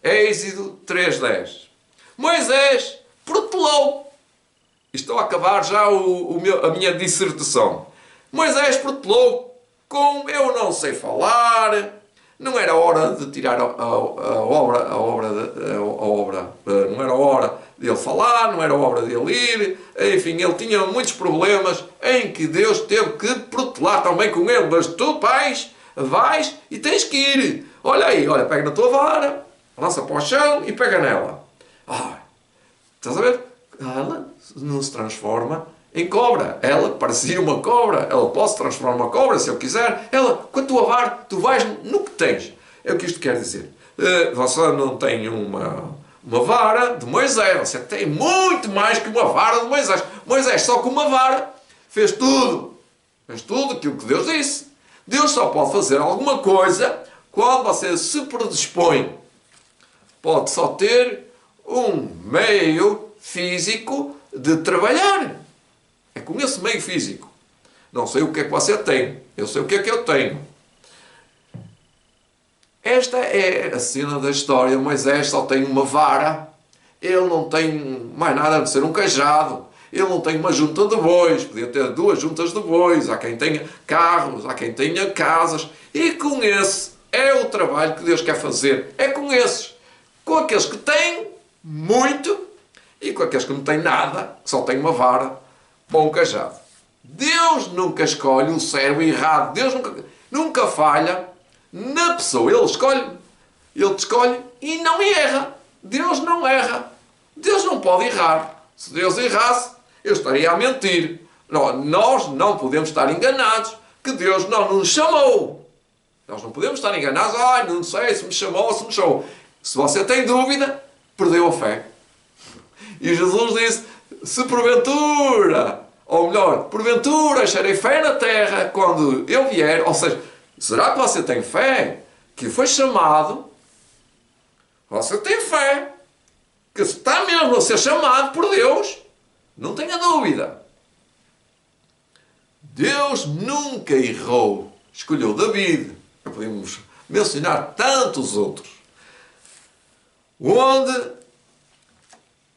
Êxodo 3:10. Moisés protelou. Estou a acabar já a minha dissertação. Moisés protelou com eu não sei falar, não era hora de tirar a obra, não era hora dele falar, não era hora dele ir, enfim, ele tinha muitos problemas em que Deus teve que protelar também com ele, mas tu, pai, vais e tens que ir. Olha aí, olha, pega na tua vara, lança para o chão e pega nela. Estás a ver? Ela não se transforma em cobra. Ela parecia uma cobra. Ela pode se transformar numa cobra se eu quiser. Ela, com a tua vara, tu vais no que tens. É o que isto quer dizer. Você não tem uma vara de Moisés. Você tem muito mais que uma vara de Moisés. Moisés só com uma vara fez tudo. Fez tudo aquilo que Deus disse. Deus só pode fazer alguma coisa quando você se predispõe. Pode só ter um meio físico de trabalhar. É com esse meio físico. Não sei o que é que você tem. Eu sei o que é que eu tenho. Esta é a cena da história. Moisés só tem uma vara. Ele não tem mais nada a não ser um cajado. Ele não tem uma junta de bois. Podia ter 2 juntas de bois. Há quem tenha carros. Há quem tenha casas. E com esse é o trabalho que Deus quer fazer. É com esses. Com aqueles que têm muito e com aqueles que não têm nada, só têm uma vara ou um cajado. Deus nunca escolhe o servo errado. Deus nunca falha na pessoa. Ele te escolhe e não erra. Deus não erra. Deus não pode errar. Se Deus errasse, eu estaria a mentir. Nós não podemos estar enganados que Deus não nos chamou. Nós não podemos estar enganados. Não sei se me chamou ou se me chamou. Se você tem dúvida, perdeu a fé. E Jesus disse, se porventura, ou melhor, porventura acharei fé na terra quando eu vier, ou seja, será que você tem fé que foi chamado? Você tem fé que está mesmo a ser chamado por Deus? Não tenha dúvida. Deus nunca errou. Escolheu David. Podemos mencionar tantos outros. Onde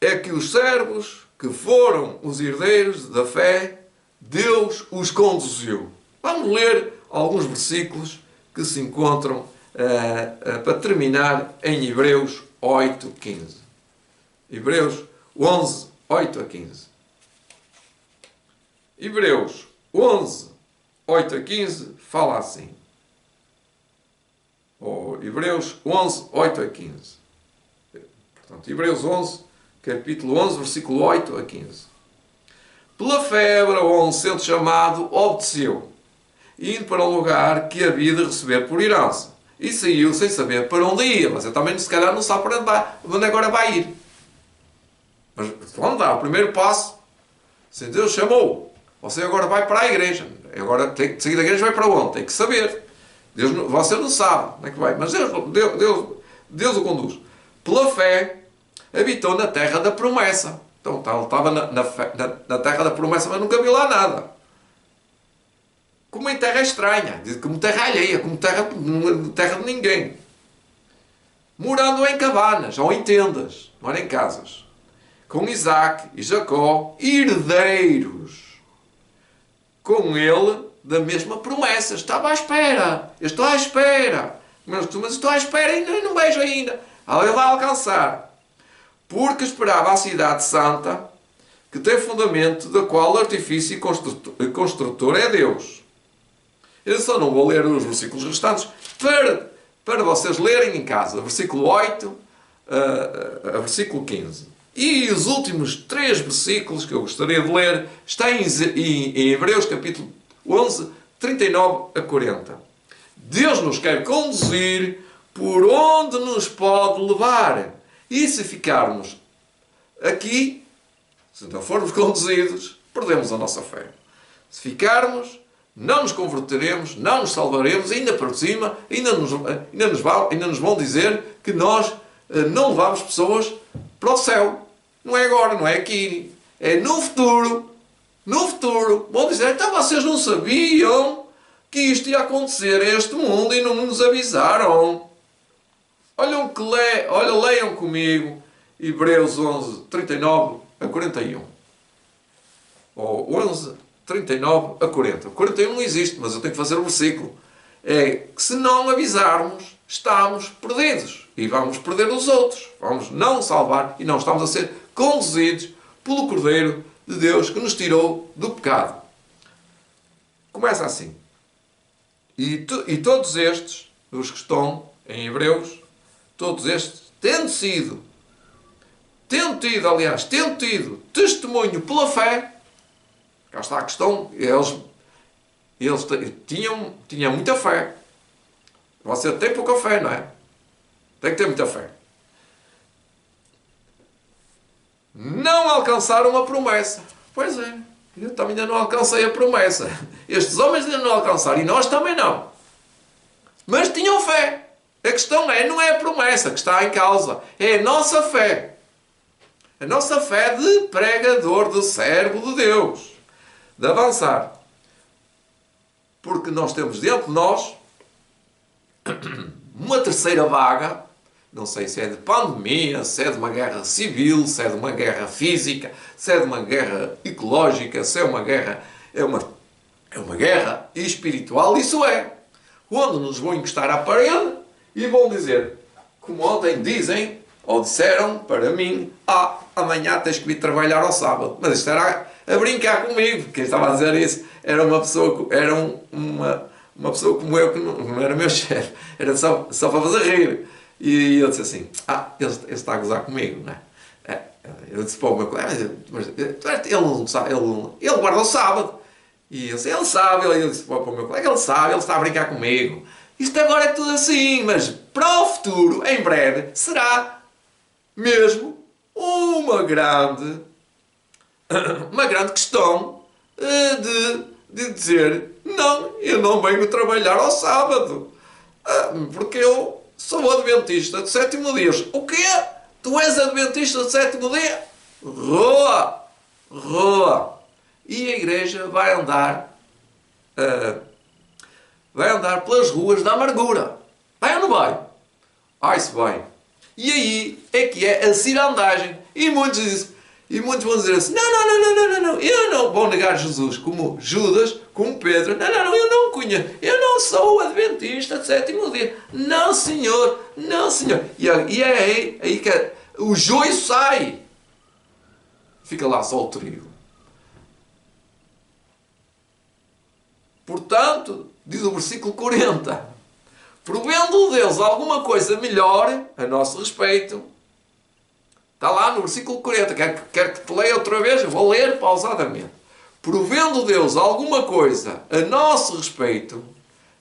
é que os servos que foram os herdeiros da fé, Deus os conduziu. Vamos ler alguns versículos que se encontram para terminar em Hebreus 8:15. Hebreus 11, 8 a 15. Hebreus 11, 8 a 15 fala assim. Hebreus 11, 8 a 15. Portanto, Hebreus 11, capítulo 11, versículo 8 a 15. Pela fé, Abraão, sendo chamado, obedeceu, indo para um lugar que havia de receber por herança. E saiu sem saber para onde ia. Você também, se calhar, não sabe para onde agora vai ir. Mas vamos dar o primeiro passo. Se Deus chamou, você agora vai para a igreja. Agora tem que sair da igreja, vai para onde? Tem que saber. Deus, você não sabe onde é que vai, mas Deus o conduz. Pela fé, habitou na terra da promessa. Então ele estava na terra da promessa, mas nunca viu lá nada. Como em terra estranha, como terra alheia, como terra de ninguém. Morando em cabanas ou em tendas, não era em casas. Com Isaac e Jacó, herdeiros. Com ele, da mesma promessa. Estava à espera. Eu estou à espera. Mas estou à espera e não vejo ainda. Ele vai alcançar. Porque esperava a cidade santa, que tem fundamento, da qual o artifício e construtor é Deus. Eu só não vou ler os versículos restantes para vocês lerem em casa. Versículo 8 a versículo 15. E os últimos 3 versículos que eu gostaria de ler está em Hebreus capítulo 11, 39 a 40. Deus nos quer conduzir por onde nos pode levar. E se ficarmos aqui, se não formos conduzidos, perdemos a nossa fé. Se ficarmos, não nos converteremos, não nos salvaremos, ainda por cima, ainda nos vão dizer que nós não levamos pessoas para o céu. Não é agora, não é aqui. É no futuro. No futuro. Vão dizer, então vocês não sabiam que isto ia acontecer a este mundo e não nos avisaram. Leiam comigo Hebreus 11, 39 a 41. Ou 11, 39 a 40. 41 não existe, mas eu tenho que fazer o versículo. É que se não avisarmos, estamos perdidos. E vamos perder os outros. Vamos não salvar e não estamos a ser conduzidos pelo Cordeiro de Deus que nos tirou do pecado. Começa assim. E todos estes, os que estão em Hebreus, todos estes, tendo tido testemunho pela fé, cá está a questão, eles tinham muita fé. Você tem pouca fé, não é? Tem que ter muita fé. Não alcançaram a promessa. Pois é, eu também ainda não alcancei a promessa. Estes homens ainda não alcançaram e nós também não. Mas tinham fé. A questão não é a promessa que está em causa, é a nossa fé. A nossa fé de pregador, de servo de Deus. De avançar. Porque nós temos dentro de nós uma terceira vaga, não sei se é de pandemia, se é de uma guerra civil, se é de uma guerra física, se é de uma guerra ecológica, se é uma guerra, é uma guerra espiritual, isso é. Onde nos vão encostar à parede e vão dizer, como ontem dizem, ou disseram para mim, amanhã tens que vir trabalhar ao sábado. Mas isto era a brincar comigo. Quem estava a dizer isso era uma pessoa, uma pessoa como eu, que não era meu chefe. Era só para fazer rir. E eu disse assim, ele está a gozar comigo, não é? Eu disse para o meu colega, mas ele não sabe, ele guarda o sábado. E eu disse, ele sabe, eu disse para o meu colega, ele sabe, ele está a brincar comigo. Isto agora é tudo assim, mas para o futuro, em breve, será mesmo uma grande questão de dizer, não, eu não venho trabalhar ao sábado, porque eu sou adventista do sétimo dia. O quê? Tu és adventista do sétimo dia? Roa! E a igreja vai andar pelas ruas da amargura. Vai ou não vai? Se vai. E aí é que é a cirandagem. E muitos vão dizer assim, não, eu não vou negar Jesus como Judas, como Pedro. Não, eu não conheço. Eu não sou adventista do sétimo dia. Não, senhor. E é aí que o joio sai. Fica lá só o trigo. Portanto, diz o versículo 40, provendo Deus alguma coisa melhor a nosso respeito, está lá no versículo 40, quero que te leia outra vez, eu vou ler pausadamente. provendo Deus alguma coisa a nosso respeito,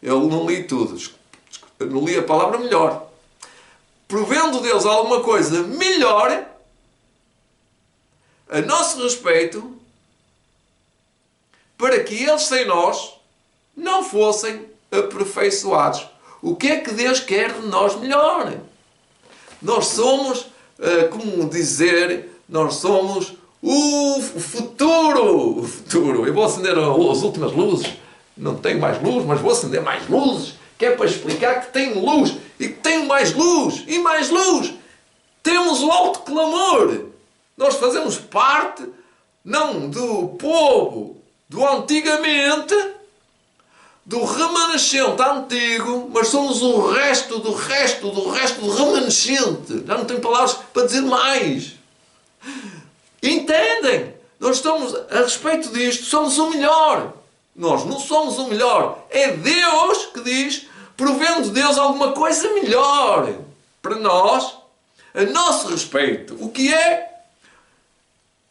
eu não li tudo, eu não li a palavra melhor. Provendo Deus alguma coisa melhor a nosso respeito, para que eles sem nós não fossem aperfeiçoados. O que é que Deus quer de nós melhor? Nós somos, como dizer, nós somos o futuro. O futuro. Eu vou acender as últimas luzes. Não tenho mais luz, mas vou acender mais luzes, que é para explicar que tenho luz e que tenho mais luz e mais luz. Temos o alto clamor. Nós fazemos parte, não do povo do antigamente, do remanescente antigo, mas somos o resto do remanescente. Já não tenho palavras para dizer mais. Entendem? Nós estamos, a respeito disto, somos o melhor. Nós não somos o melhor. É Deus que diz, provendo Deus alguma coisa melhor para nós, a nosso respeito. O que é?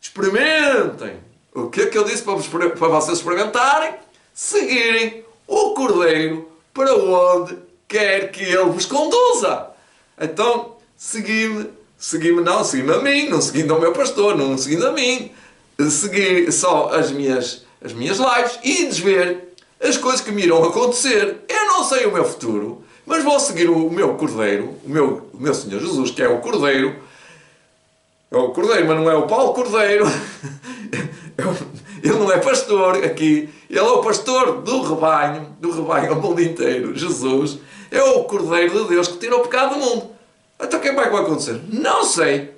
Experimentem. O que é que eu disse para vocês experimentarem? Seguirem o Cordeiro para onde quer que Ele vos conduza. Então, seguir-me a mim, não seguindo ao meu pastor, não seguindo a mim. Seguir só as minhas lives e ver as coisas que me irão acontecer. Eu não sei o meu futuro, mas vou seguir o meu Cordeiro, o meu Senhor Jesus, que é o Cordeiro. É o Cordeiro, mas não é o Paulo Cordeiro. Ele não é pastor aqui. Ele é o pastor do rebanho ao mundo inteiro. Jesus é o Cordeiro de Deus que tira o pecado do mundo. Então o que é que vai acontecer? Não sei.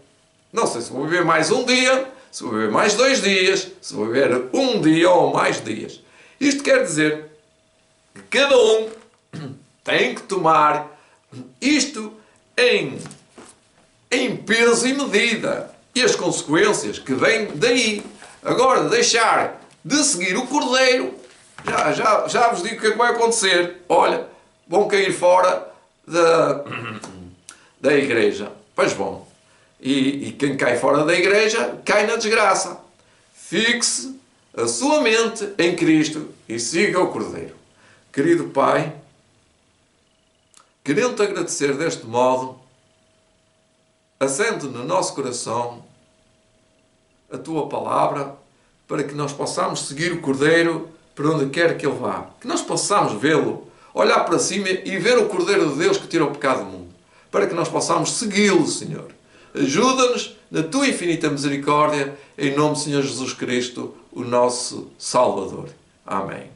Não sei se vou viver mais um dia, se vou viver mais 2 dias, se vou viver um dia ou mais dias. Isto quer dizer que cada um tem que tomar isto em peso e medida. E as consequências que vêm daí. Agora, deixar de seguir o Cordeiro, já vos digo o que é que vai acontecer. Olha, vão cair fora da igreja. Pois bom. E quem cai fora da igreja, cai na desgraça. Fixe a sua mente em Cristo e siga o Cordeiro. Querido Pai, querendo-te agradecer deste modo, acende no nosso coração a Tua Palavra para que nós possamos seguir o Cordeiro para onde quer que Ele vá. Que nós possamos vê-lo, olhar para cima e ver o Cordeiro de Deus que tira o pecado do mundo. Para que nós possamos segui-lo, Senhor. Ajuda-nos na Tua infinita misericórdia, em nome do Senhor Jesus Cristo, o nosso Salvador. Amém.